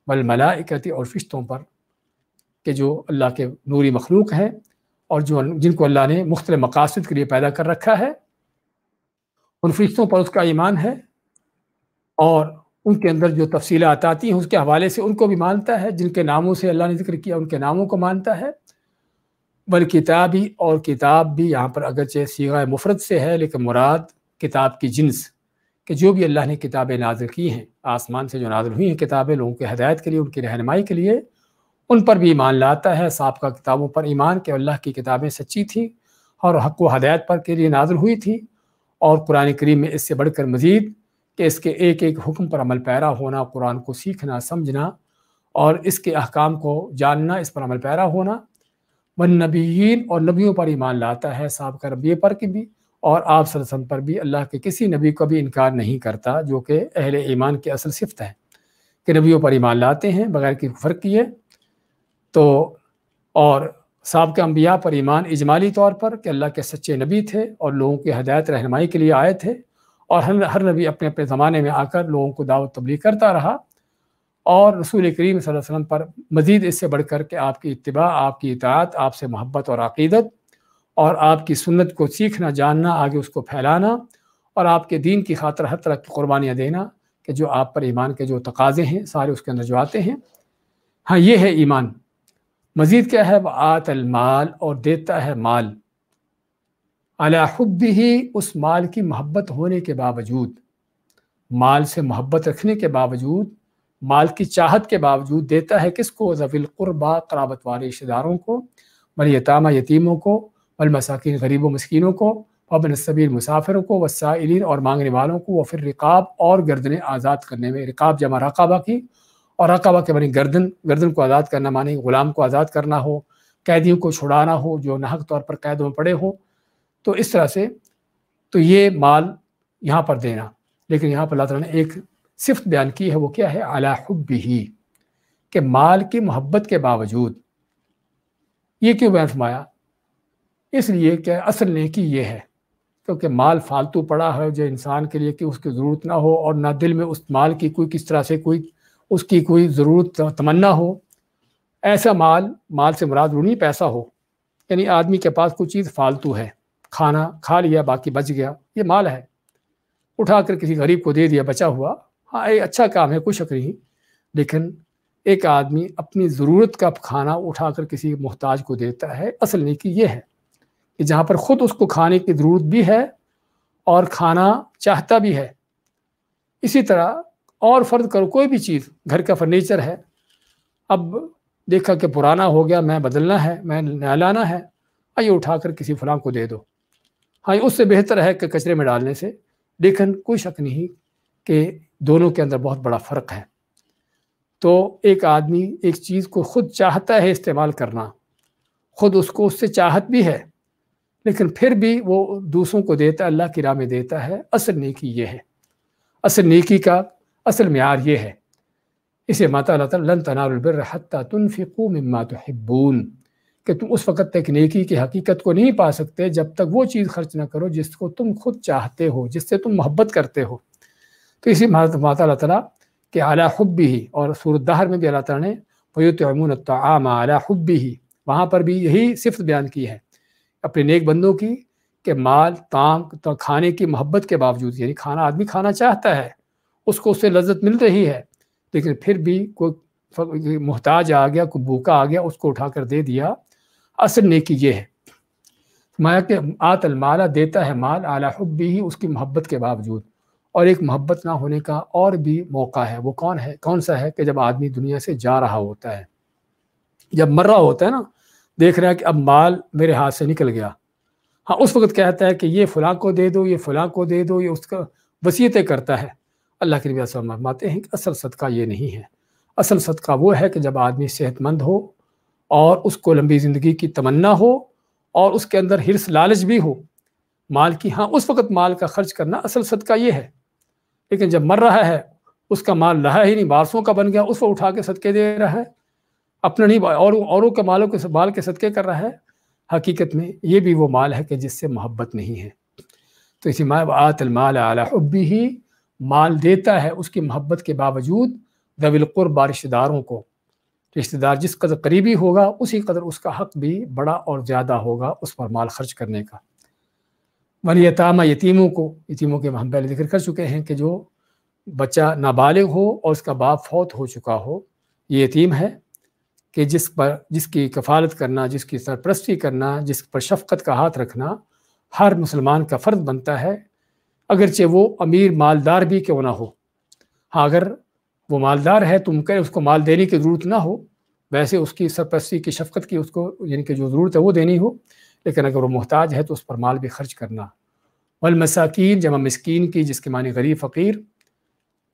والملائکۃ، اور فرشتوں پر، کہ جو اللہ کے نوری مخلوق ہیں اور جن کو اللہ نے مختلف مقاصد کے لیے پیدا کر رکھا ہے، ان فرشتوں پر اس کا ایمان ہے، اور ان کے اندر جو تفصیلات آتی ہیں اس کے حوالے سے ان کو بھی مانتا ہے، جن کے ناموں سے اللہ نے ذکر کیا ان کے ناموں کو مانتا ہے۔ والکتابی، اور کتاب بھی یہاں پر اگرچہ صیغہ مفرد سے ہے لیکن مراد کتاب کی جنس، کہ جو بھی اللہ نے کتابیں نازل کی ہیں، آسمان سے جو نازل ہوئی ہیں کتابیں لوگوں کی ہدایت کے لیے، ان کی رہنمائی کے لیے، ان پر بھی ایمان لاتا ہے۔ سابقہ کتابوں پر ایمان کہ اللہ کی کتابیں سچی تھیں اور حق و ہدایت پر کے لیے نازل ہوئی تھی، اور قرآن کریم میں اس سے بڑھ کر مزید کہ اس کے ایک ایک حکم پر عمل پیرا ہونا، قرآن کو سیکھنا، سمجھنا، اور اس کے احکام کو جاننا، اس پر عمل پیرا ہونا۔ والنبیین، اور نبیوں پر ایمان لاتا ہے، سابقہ نبی پر کی بھی اور آپ صلی اللہ علیہ وسلم پر بھی، اللہ کے کسی نبی کو بھی انکار نہیں کرتا، جو کہ اہل ایمان کی اصل صفت ہے کہ نبیوں پر ایمان لاتے ہیں بغیر کسی فرق کیے۔ تو اور سابقہ انبیاء پر ایمان اجمالی طور پر کہ اللہ کے سچے نبی تھے اور لوگوں کی ہدایت رہنمائی کے لیے آئے تھے، اور ہر نبی اپنے اپنے زمانے میں آ کر لوگوں کو دعوت تبلیغ کرتا رہا، اور رسول کریم صلی اللہ علیہ وسلم پر مزید اس سے بڑھ کر کہ آپ کی اتباع، آپ کی اطاعت، آپ سے محبت اور عقیدت، اور آپ کی سنت کو سیکھنا، جاننا، آگے اس کو پھیلانا، اور آپ کے دین کی خاطر ہر طرح کی قربانیاں دینا، کہ جو آپ پر ایمان کے جو تقاضے ہیں سارے اس کے اندر جو آتے ہیں۔ ہاں یہ ہے ایمان۔ مزید کیا ہے؟ وآت المال، اور دیتا ہے مال، علی حبہ، اس مال کی محبت ہونے کے باوجود، مال سے محبت رکھنے کے باوجود، مال کی چاہت کے باوجود دیتا ہے کس کو؟ ذوی القربیٰ، قرابت والے رشتہ داروں کو، والیتامى، یتیموں کو، والمساکین، غریبوں مسکینوں کو، وابن السبیل، مسافروں کو، والسائلین، اور مانگنے والوں کو، وفی الرقاب، اور گردنیں آزاد کرنے میں، رقاب جمع رقابہ کی، اور رقابہ کے معنی گردن کو آزاد کرنا، معنی غلام کو آزاد کرنا ہو، قیدیوں کو چھڑانا ہو جو ناحق طور پر قیدوں میں پڑے ہوں، تو اس طرح سے تو یہ مال یہاں پر دینا۔ لیکن یہاں پر اللہ تعالیٰ نے ایک صفت بیان کی ہے، وہ کیا ہے؟ علی حبہ، کہ مال کی محبت کے باوجود۔ یہ کیوں بیان فرمایا؟ اس لیے کہ اصل نیکی یہ ہے، کیونکہ مال فالتو پڑا ہے جو انسان کے لیے کہ اس کی ضرورت نہ ہو، اور نہ دل میں اس مال کی کوئی کس طرح سے اس کی کوئی ضرورت تمنا ہو، ایسا مال سے مراد وہ نہیں پیسہ ہو، یعنی آدمی کے پاس کوئی چیز فالتو ہے، کھانا کھا لیا باقی بچ گیا، یہ مال ہے، اٹھا کر کسی غریب کو دے دیا بچا ہوا، ہاں یہ اچھا کام ہے، کوئی شک نہیں، لیکن ایک آدمی اپنی ضرورت کا کھانا اٹھا کر کسی محتاج کو دیتا ہے، اصل نیکی یہ ہے کہ جہاں پر خود اس کو کھانے کی ضرورت بھی ہے اور کھانا چاہتا بھی ہے۔ اسی طرح اور فرض کرو کوئی بھی چیز، گھر کا فرنیچر ہے، اب دیکھا کہ پرانا ہو گیا، میں بدلنا ہے، میں نیا لانا ہے، آئیے اٹھا کر کسی فلاں کو دے دو، ہاں اس سے بہتر ہے کہ کچرے میں ڈالنے سے، لیکن کوئی شک نہیں کہ دونوں کے اندر بہت بڑا فرق ہے۔ تو ایک آدمی ایک چیز کو خود چاہتا ہے استعمال کرنا، خود اس سے چاہت بھی ہے، لیکن پھر بھی وہ دوسروں کو دیتا ہے، اللہ کی راہ میں دیتا ہے، اصل نیکی یہ ہے، اصل نیکی کا اصل معیار یہ ہے۔ اسے ماتا اللہ تعالیٰ لن تنالوا البر حتی تنفقوا مما تحبون، کہ تم اس وقت تک نیکی کی حقیقت کو نہیں پا سکتے جب تک وہ چیز خرچ نہ کرو جس کو تم خود چاہتے ہو، جس سے تم محبت کرتے ہو۔ تو اسی ماتا اللہ تعالیٰ کہ علی حبہ، اور سورۃ دہر میں بھی اللہ تعالیٰ نے وَيُطْعِمُونَ الطَّعَامَ عَلَى حُبِّهِ، وہاں پر بھی یہی صفت بیان کی ہے اپنے نیک بندوں کی، کہ مال تو کھانے کی محبت کے باوجود، یعنی کھانا آدمی کھانا چاہتا ہے، اس کو اس سے لذت مل رہی ہے، لیکن پھر بھی کوئی محتاج آ گیا، کوئی بھوکا آ گیا، اس کو اٹھا کر دے دیا، اصل نیکی یہ ہے مایا کہ آت المال دیتا ہے مال اعلیٰ حبہ ہی، اس کی محبت کے باوجود۔ اور ایک محبت نہ ہونے کا اور بھی موقع ہے، وہ کون سا ہے کہ جب آدمی دنیا سے جا رہا ہوتا ہے، جب مر رہا ہوتا ہے نا، دیکھ رہا ہے کہ اب مال میرے ہاتھ سے نکل گیا، ہاں اس وقت کہتا ہے کہ یہ فلاں کو دے دو، یہ فلاں کو دے دو، یہ اس کا وصیتیں کرتا ہے۔ اللہ کے نبی صلی اللہ علیہ وسلم فرماتے ہیں کہ اصل صدقہ یہ نہیں ہے، اصل صدقہ وہ ہے کہ جب آدمی صحت مند ہو اور اس کو لمبی زندگی کی تمنا ہو اور اس کے اندر حرص لالچ بھی ہو مال کی، ہاں اس وقت مال کا خرچ کرنا اصل صدقہ یہ ہے۔ لیکن جب مر رہا ہے، اس کا مال رہا ہی نہیں، وارثوں کا بن گیا، اس کو اٹھا کے صدقے دے رہا ہے، اپنا نہیں، اوروں کے مالوں کے مال کے صدقے کر رہا ہے، حقیقت میں یہ بھی وہ مال ہے کہ جس سے محبت نہیں ہے۔ تو اسی آت المال علی حبہ، مال دیتا ہے اس کی محبت کے باوجود، ذوی القربی رشتہ داروں کو، رشتہ دار جس قدر قریبی ہوگا اسی قدر اس کا حق بھی بڑا اور زیادہ ہوگا اس پر مال خرچ کرنے کا۔ والیتامی، یتیموں کے ہم پہلے ذکر کر چکے ہیں کہ جو بچہ نابالغ ہو اور اس کا باپ فوت ہو چکا ہو، یہ یتیم ہے کہ جس کی کفالت کرنا، جس کی سرپرستی کرنا، جس پر شفقت کا ہاتھ رکھنا ہر مسلمان کا فرض بنتا ہے، اگرچہ وہ امیر مالدار بھی کیوں نہ ہو۔ ہاں اگر وہ مالدار ہے تو ممکن اس کو مال دینے کی ضرورت نہ ہو، ویسے اس کی سرپرستی کی شفقت کی اس کو یعنی کہ جو ضرورت ہے وہ دینی ہو، لیکن اگر وہ محتاج ہے تو اس پر مال بھی خرچ کرنا۔ والمساکین، جمع مسکین کی، جس کے معنی غریب فقیر،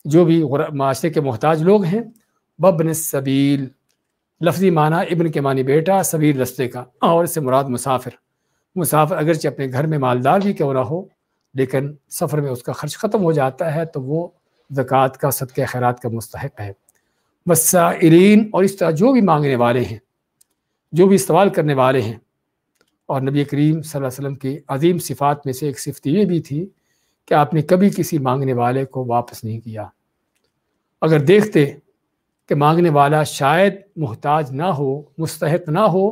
جو بھی معاشرے کے محتاج لوگ ہیں۔ وابن السبیل، لفظی معنی ابن کے معنی بیٹا، سبیل رستے کا، اور اس سے مراد مسافر اگرچہ اپنے گھر میں مالدار بھی کیوں نہ ہو، لیکن سفر میں اس کا خرچ ختم ہو جاتا ہے تو وہ زکوٰۃ کا، صدقہ خیرات کا مستحق ہے۔ والسائلین، اور اس طرح جو بھی مانگنے والے ہیں، جو بھی سوال کرنے والے ہیں۔ اور نبی کریم صلی اللہ علیہ وسلم کی عظیم صفات میں سے ایک صفت یہ بھی تھی کہ آپ نے کبھی کسی مانگنے والے کو واپس نہیں کیا۔ اگر دیکھتے کہ مانگنے والا شاید محتاج نہ ہو، مستحق نہ ہو،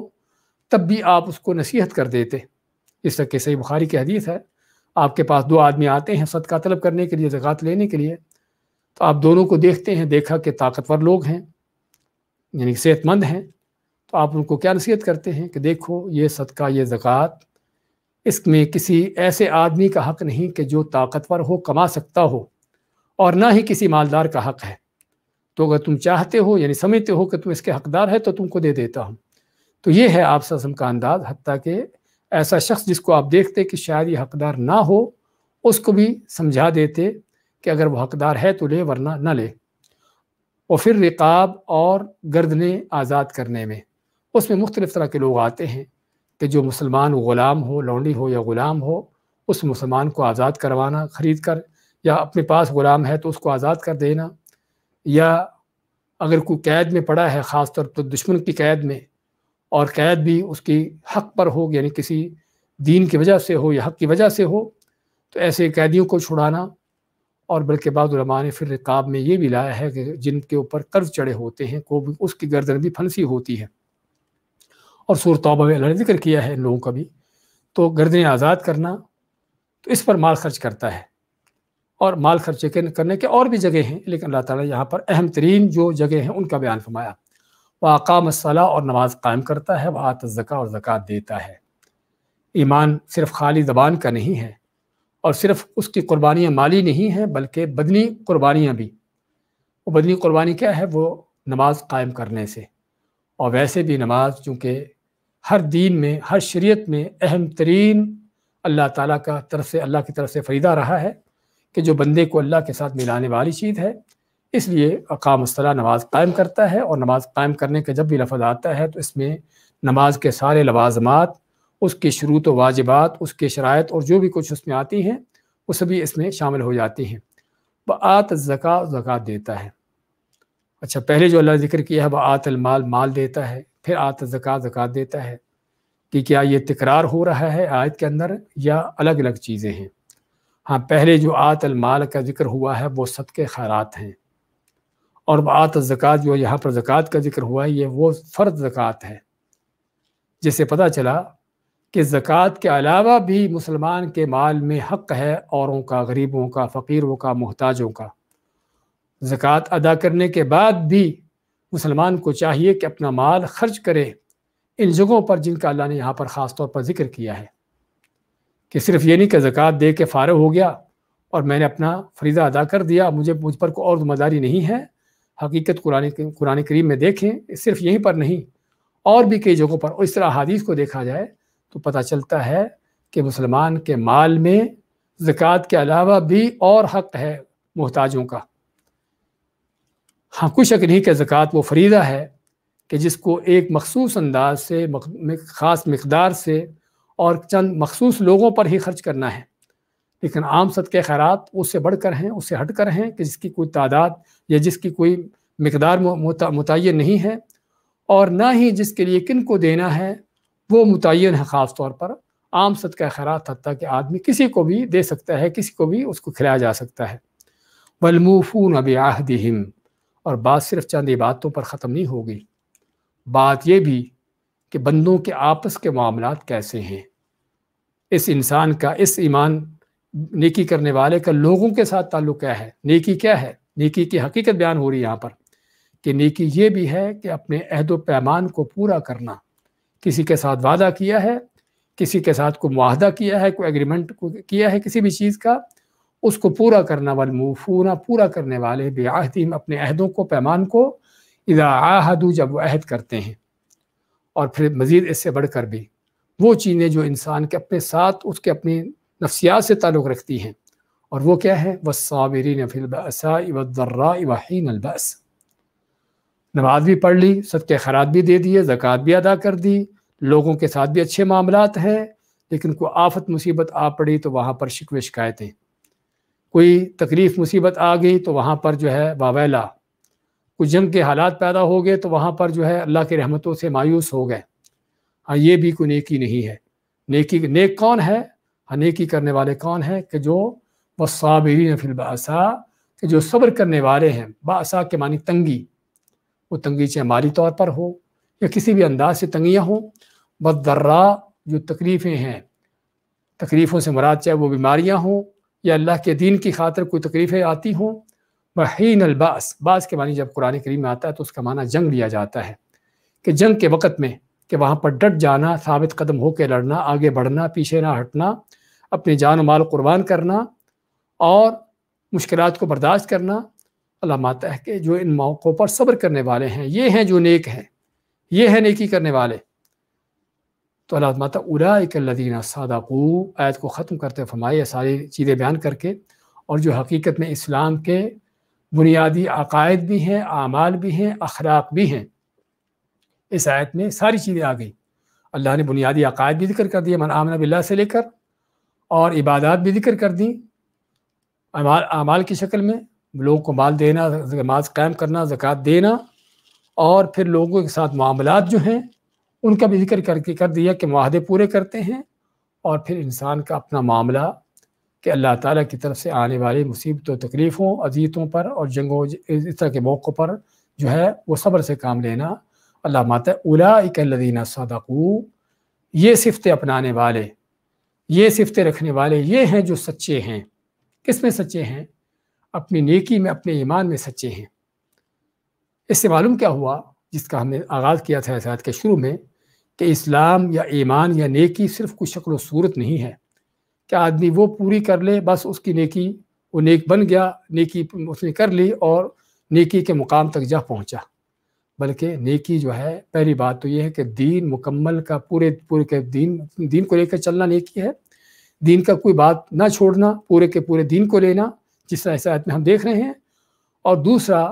تب بھی آپ اس کو نصیحت کر دیتے۔ اس طرح کہ صحیح بخاری کی حدیث ہے، آپ کے پاس دو آدمی آتے ہیں صدقہ طلب کرنے کے لیے، زکوٰۃ لینے کے لیے، تو آپ دونوں کو دیکھتے ہیں، دیکھا کہ طاقتور لوگ ہیں، یعنی صحت مند ہیں، تو آپ ان کو کیا نصیحت کرتے ہیں کہ دیکھو یہ صدقہ، یہ زکوٰۃ، اس میں کسی ایسے آدمی کا حق نہیں کہ جو طاقتور ہو، کما سکتا ہو، اور نہ ہی کسی مالدار کا حق ہے۔ تو اگر تم چاہتے ہو، یعنی سمجھتے ہو کہ تم اس کے حقدار ہے، تو تم کو دے دیتا ہوں۔ تو یہ ہے آپ صلی اللہ علیہ وسلم کا انداز، حتیٰ کہ ایسا شخص جس کو آپ دیکھتے کہ شاید یہ حقدار نہ ہو، اس کو بھی سمجھا دیتے کہ اگر وہ حقدار ہے تو لے، ورنہ نہ لے۔ اور پھر رقاب، اور گردنیں آزاد کرنے میں، اس میں مختلف طرح کے لوگ آتے ہیں کہ جو مسلمان غلام ہو، لونڈی ہو یا غلام ہو، اس مسلمان کو آزاد کروانا خرید کر، یا اپنے پاس غلام ہے تو اس کو آزاد کر دینا، یا اگر کوئی قید میں پڑا ہے، خاص طور پر دشمن کی قید میں، اور قید بھی اس کی حق پر ہو، یعنی کسی دین کی وجہ سے ہو یا حق کی وجہ سے ہو، تو ایسے قیدیوں کو چھڑانا۔ اور بلکہ بعض علماء نے پھر رقاب میں یہ بھی لایا ہے کہ جن کے اوپر قرض چڑھے ہوتے ہیں، کو بھی اس کی گردن بھی پھنسی ہوتی ہے، اور سورۃ توبہ میں اللہ نے ذکر کیا ہے ان لوگوں کا بھی، تو گردنیں آزاد کرنا، تو اس پر مال خرچ کرتا ہے۔ اور مال خرچ کرنے کے اور بھی جگہ ہیں، لیکن اللہ تعالیٰ یہاں پر اہم ترین جو جگہ ہیں ان کا بیان فرمایا۔ وَأَقَامَ الصَّلَاةَ، اور نماز قائم کرتا ہے، وَآتَى الزَّكَاةَ، اور زکوٰۃ دیتا ہے۔ ایمان صرف خالی زبان کا نہیں ہے، اور صرف اس کی قربانیاں مالی نہیں ہیں، بلکہ بدنی قربانیاں بھی۔ وہ بدنی قربانی کیا ہے؟ وہ نماز قائم کرنے سے۔ اور ویسے بھی نماز چونکہ ہر دین میں، ہر شریعت میں اہم ترین اللہ تعالیٰ کی طرف سے فریضہ رہا ہے کہ جو بندے کو اللہ کے ساتھ ملانے والی چیز ہے، اس لیے اقام الصلاۃ، نماز قائم کرتا ہے۔ اور نماز قائم کرنے کا جب بھی لفظ آتا ہے تو اس میں نماز کے سارے لوازمات، اس کے شروط و واجبات، اس کے شرائط، اور جو بھی کچھ اس میں آتی ہیں وہ سبھی اس میں شامل ہو جاتی ہیں۔ وآت الزکاۃ، زکوٰۃ دیتا ہے۔ اچھا، پہلے جو اللہ نے ذکر کیا ہے وآت المال، مال دیتا ہے، پھر آت الزکاۃ، زکوٰۃ دیتا ہے، کہ کیا یہ تکرار ہو رہا ہے آیت کے اندر یا الگ الگ چیزیں ہیں؟ ہاں، پہلے جو آت المال کا ذکر ہوا ہے وہ صدقے خیرات ہیں، اور وآت الزکاۃ جو یہاں پر زکوٰۃ کا ذکر ہوا ہے یہ وہ فرض زکوٰۃ ہے، جس سے پتہ چلا کہ زکوٰۃ کے علاوہ بھی مسلمان کے مال میں حق ہے اوروں کا، غریبوں کا، فقیروں کا، محتاجوں کا۔ زکوٰۃ ادا کرنے کے بعد بھی مسلمان کو چاہیے کہ اپنا مال خرچ کرے ان جگہوں پر جن کا اللہ نے یہاں پر خاص طور پر ذکر کیا ہے، کہ صرف یہ نہیں کہ زکوٰۃ دے کے فارغ ہو گیا اور میں نے اپنا فریضہ ادا کر دیا، مجھ پر کوئی اور ذمہ داری نہیں ہے۔ حقیقت قرآن کریم میں دیکھیں، صرف یہیں پر نہیں اور بھی کئی جگہوں پر، اور اس طرح حدیث کو دیکھا جائے تو پتہ چلتا ہے کہ مسلمان کے مال میں زکوٰۃ کے علاوہ بھی اور حق ہے محتاجوں کا۔ ہاں، کوئی شک نہیں کہ زکوٰۃ وہ فریضہ ہے کہ جس کو ایک مخصوص انداز سے، خاص مقدار سے اور چند مخصوص لوگوں پر ہی خرچ کرنا ہے، لیکن عام صدقہ خیرات اس سے بڑھ کر ہیں، اس سے ہٹ کر ہیں کہ جس کی کوئی تعداد یا جس کی کوئی مقدار متعین نہیں ہے، اور نہ ہی جس کے لیے کن کو دینا ہے وہ متعین ہے خاص طور پر۔ عام صدقہ خیرات حتیٰ کہ آدمی کسی کو بھی دے سکتا ہے، کسی کو بھی اس کو کھلایا جا سکتا ہے۔ وَالْمُوفُونَ بِعَهْدِهِمْ، اور بات صرف چند عبادتوں پر ختم نہیں ہوگی، بات یہ بھی کہ بندوں کے آپس کے معاملات کیسے ہیں، اس انسان کا، اس ایمان نیکی کرنے والے کا لوگوں کے ساتھ تعلق کیا ہے، نیکی کیا ہے، نیکی کی حقیقت بیان ہو رہی ہے یہاں پر کہ نیکی یہ بھی ہے کہ اپنے عہد و پیمان کو پورا کرنا۔ کسی کے ساتھ وعدہ کیا ہے، کسی کے ساتھ کوئی معاہدہ کیا ہے، کوئی ایگریمنٹ کیا ہے کسی بھی چیز کا، اس کو پورا کرنا۔ والموفون، پورا کرنے والے، بعہدہم، اپنے عہدوں کو، پیمان کو، اذا عاہدوا، جب وہ عہد کرتے ہیں۔ اور پھر مزید اس سے بڑھ کر بھی وہ چیزیں جو انسان کے اپنے ساتھ، اس کے اپنی نفسیات سے تعلق رکھتی ہیں، اور وہ کیا ہے؟ والصابرین فی البأساء والضراء وحین البأس۔ نماز بھی پڑھ لی، صدقہ خیرات بھی دے دیے، زکوٰۃ بھی ادا کر دی، لوگوں کے ساتھ بھی اچھے معاملات ہیں، لیکن کوئی آفت مصیبت آ پڑی تو وہاں پر شکوے شکایتیں، کوئی تکلیف مصیبت آ گئی تو وہاں پر جو ہے واویلا، کچھ جنگ کے حالات پیدا ہو گئے تو وہاں پر جو ہے اللہ کی رحمتوں سے مایوس ہو گئے۔ ہاں، یہ بھی کوئی نیکی نہیں ہے۔ نیک کون ہے؟ ہاں، نیکی کرنے والے کون ہیں؟ کہ جو والصابرین فی البأساء، کہ جو صبر کرنے والے ہیں۔ بأساء کے معنی تنگی، وہ تنگی چاہے مالی طور پر ہو یا کسی بھی انداز سے تنگیاں ہوں۔ والضراء، جو تکلیفیں ہیں، تکلیفوں سے مراد چاہے وہ بیماریاں ہوں یا اللہ کے دین کی خاطر کوئی تکلیفیں آتی ہوں۔ وحین الباس، باس کے معنی جب قرآن کریم میں آتا ہے تو اس کا معنی جنگ لیا جاتا ہے، کہ جنگ کے وقت میں، کہ وہاں پر ڈٹ جانا، ثابت قدم ہو کے لڑنا، آگے بڑھنا، پیچھے نہ ہٹنا، اپنی جان و مال قربان کرنا اور مشکلات کو برداشت کرنا۔ اللہ ماتا ہے کہ جو ان موقعوں پر صبر کرنے والے ہیں، یہ ہیں جو نیک ہیں، یہ ہیں نیکی کرنے والے۔ تو اللہ ماتا اولئک الذین صدقوا، آیت کو ختم کرتے فرمائے ساری چیزیں بیان کر کے، اور جو حقیقت میں اسلام کے بنیادی عقائد بھی ہیں، اعمال بھی ہیں، اخلاق بھی ہیں۔ اس آیت میں ساری چیزیں آ گئی، اللہ نے بنیادی عقائد بھی ذکر کر دیے، من آمن باللہ سے لے کر، اور عبادات بھی ذکر کر دیں اعمال کی شکل میں، لوگوں کو مال دینا، نماز قائم کرنا، زکوٰۃ دینا، اور پھر لوگوں کے ساتھ معاملات جو ہیں ان کا بھی ذکر کر دیا کہ معاہدے پورے کرتے ہیں، اور پھر انسان کا اپنا معاملہ کہ اللہ تعالیٰ کی طرف سے آنے والی مصیبتوں، تکلیفوں، اذیتوں پر اور جنگوں، اس طرح کے موقعوں پر جو ہے وہ صبر سے کام لینا۔ اللہ ماتا اولئک الذین صدقوا، یہ صفتیں اپنانے والے، یہ صفتیں رکھنے والے، یہ ہیں جو سچے ہیں۔ کس میں سچے ہیں؟ اپنی نیکی میں، اپنے ایمان میں سچے ہیں۔ اس سے معلوم کیا ہوا، جس کا ہم نے آغاز کیا تھا اس آیت کے شروع میں، کہ اسلام یا ایمان یا نیکی صرف کوئی شکل و صورت نہیں ہے کہ آدمی وہ پوری کر لے، بس اس کی نیکی، وہ نیک بن گیا، نیکی اس نے کر لی اور نیکی کے مقام تک جا پہنچا۔ بلکہ نیکی جو ہے، پہلی بات تو یہ ہے کہ دین مکمل کا، پورے کے دین کو لے کر چلنا نیکی ہے، دین کا کوئی بات نہ چھوڑنا، پورے کے پورے دین کو لینا، جس طرح اس آیت میں ہم دیکھ رہے ہیں۔ اور دوسرا،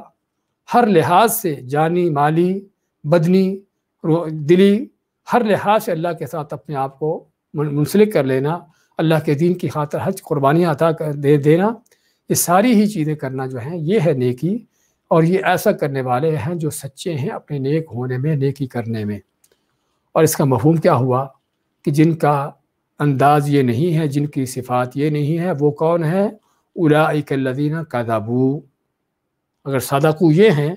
ہر لحاظ سے، جانی، مالی، بدنی، دلی، ہر لحاظ سے اللہ کے ساتھ اپنے آپ کو منسلک کر لینا، اللہ کے دین کی خاطر حج قربانیاں عطا کر دینا، یہ ساری ہی چیزیں کرنا جو ہیں یہ ہے نیکی۔ اور یہ ایسا کرنے والے ہیں جو سچے ہیں اپنے نیک ہونے میں، نیکی کرنے میں۔ اور اس کا مفہوم کیا ہوا کہ جن کا انداز یہ نہیں ہے، جن کی صفات یہ نہیں ہے، وہ کون ہے؟ اولئک الذین کذبوا، اگر صدقوا یہ ہیں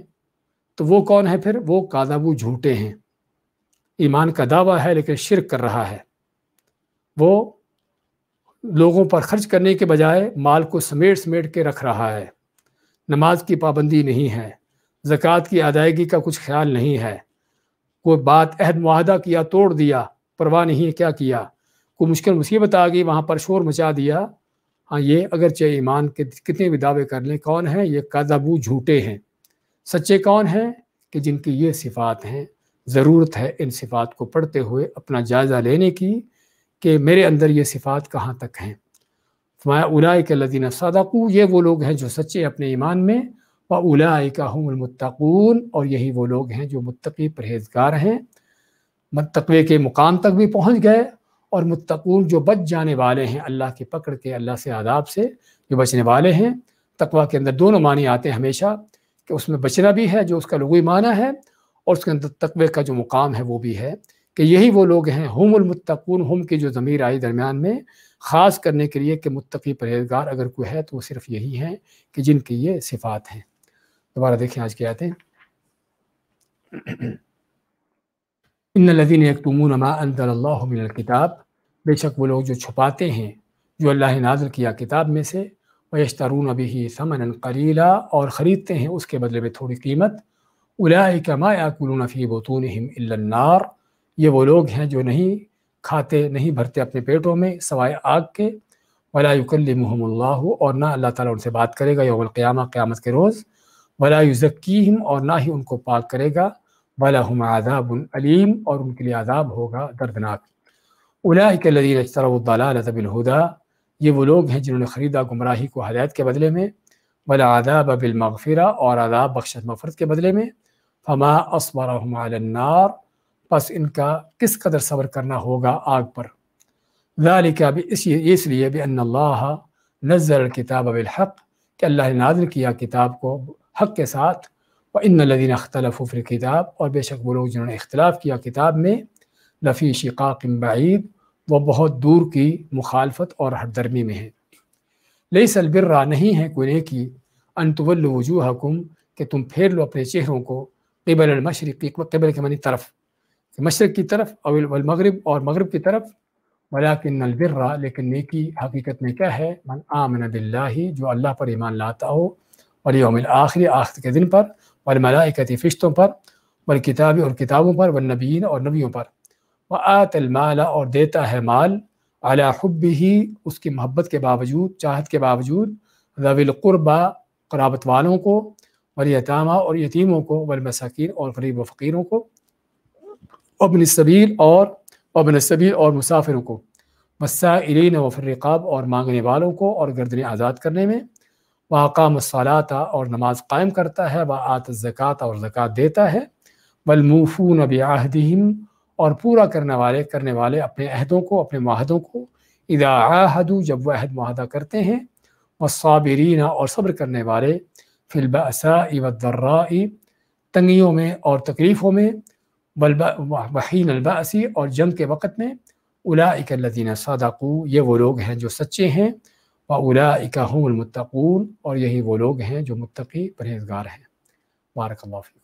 تو وہ کون ہے پھر؟ وہ کذبوا، جھوٹے ہیں، ایمان کا دعویٰ ہے لیکن شرک کر رہا ہے، وہ لوگوں پر خرچ کرنے کے بجائے مال کو سمیٹ سمیٹ کے رکھ رہا ہے، نماز کی پابندی نہیں ہے، زکوٰۃ کی ادائیگی کا کچھ خیال نہیں ہے، کوئی بات عہد معاہدہ کیا توڑ دیا، پرواہ نہیں ہے کیا کیا، کوئی مشکل مصیبت آ گئی وہاں پر شور مچا دیا۔ ہاں یہ اگرچہ ایمان کے کتنے بھی دعوے کر لیں، کون ہیں یہ؟ کذبو، جھوٹے ہیں۔ سچے کون ہیں؟ کہ جن کی یہ صفات ہیں۔ ضرورت ہے ان صفات کو پڑھتے ہوئے اپنا جائزہ لینے کی کہ میرے اندر یہ صفات کہاں تک ہیں۔ فرمایا اولئک الذین صدقوا، یہ وہ لوگ ہیں جو سچے اپنے ایمان میں، واولئک هم المتقون، اور یہی وہ لوگ ہیں جو متقی پرہیزگار ہیں، تقوی کے مقام تک بھی پہنچ گئے، اور متقون جو بچ جانے والے ہیں اللہ کی پکڑ کے، اللہ سے عذاب سے جو بچنے والے ہیں۔ تقوی کے اندر دونوں معنی آتے ہیں ہمیشہ، کہ اس میں بچنا بھی ہے جو اس کا لغوی معنی ہے، اور اس کے اندر تقوی کا جو مقام ہے وہ بھی ہے، کہ یہی وہ لوگ ہیں ہم المتقون۔ ہم کی جو ضمیر آئی درمیان میں خاص کرنے کے لیے کہ متقی پرہیزگار اگر کوئی ہے تو وہ صرف یہی ہیں کہ جن کی یہ صفات ہیں۔ دوبارہ دیکھیں آج کی آیتیں۔ ان الذین یکتمون ما انزل اللہ من الکتاب، بے شک وہ لوگ جو چھپاتے ہیں جو اللہ نے نازل کیا کتاب میں سے، ویشترون بہ ثمنا قلیلا، اور خریدتے ہیں اس کے بدلے میں تھوڑی قیمت، اولئک ما یاکلون فی بطونہم الا النار، یہ وہ لوگ ہیں جو نہیں کھاتے، نہیں بھرتے اپنے پیٹوں میں سوائے آگ کے، ولا یکلمہم اللہ، اور نہ اللہ تعالیٰ ان سے بات کرے گا یوم القیامہ، قیامت کے روز، ولا یزکیہم، اور نہ ہی ان کو پاک کرے گا، وَلَهُمْ عَذَابٌ علیم، اور ان کے لیے عذاب ہوگا دردناک۔ اولئک الذین اشتروا الضلالۃ بالہدی، یہ وہ لوگ ہیں جنہوں نے خریدا گمراہی کو ہدایت کے بدلے میں، والعذاب بالمغفرہ، اور عذاب بخشت مغفرت کے بدلے میں، فما اصبرهم علی النار، پس ان کا کس قدر صبر کرنا ہوگا آگ پر، ذالک، اس لیے بأن اللہ نزل الکتاب بالحق، کہ اللہ نے نازل کیا کتاب کو حق کے ساتھ، وَإِنَّ الَّذِينَ اخْتَلَفُوا فِي الْكِتَابِ، اور بے شک وہ لوگ جنہوں نے اختلاف کیا کتاب میں، لفی شقاق بعید، وہ بہت دور کی مخالفت اور ہٹ درمی میں ہیں۔ لیس البر، نہیں ہے کوئی نیکی، ان تولوا وجوہکم، کہ تم پھیر لو اپنے چہروں کو، قبل المشرق، قبل کے معنی طرف، مشرق کی طرف، او والمغرب، اور مغرب کی طرف، ولکن البر، لیکن نیکی حقیقت میں کیا ہے، من آمن باللہ، جو اللہ پر ایمان لاتا ہو، والیوم الآخر، آخر کے دن پر، والملائکۃ، فرشتوں پر، والکتاب، اور کتابوں پر، والنبیین، اور نبیوں پر، وآت المال، اور دیتا ہے مال، علی حبہ، اس کی محبت کے باوجود، چاہت کے باوجود، ذوی القربى، قرابت والوں کو، والیتامى، اور یتیموں کو، والمساکین، اور غریب و فقیروں کو، وابن السبیل، اور مسافروں کو، والسائلین وفی الرقاب، اور مانگنے والوں کو اور گردنیں آزاد کرنے میں، وأقام الصلاۃ، اور نماز قائم کرتا ہے، وآت الزکوٰۃ، اور زکوٰۃ دیتا ہے، والموفون بعہدہم، اور پورا کرنے والے اپنے عہدوں کو، اپنے معاہدوں کو، اذا عاہدوا، جب وہ عہد معاہدہ کرتے ہیں، والصابرین، اور صبر کرنے والے، فی البأساء والضراء، تنگیوں میں اور تکلیفوں میں، وحین البأس، اور جنگ کے وقت میں، اولئک الذین صدقوا، یہ وہ لوگ ہیں جو سچے ہیں، وَأُولَئِكَ هُمُ الْمُتَّقُونَ، اور یہی وہ لوگ ہیں جو متقی پرہیزگار ہیں۔ بارک اللہ فیکم۔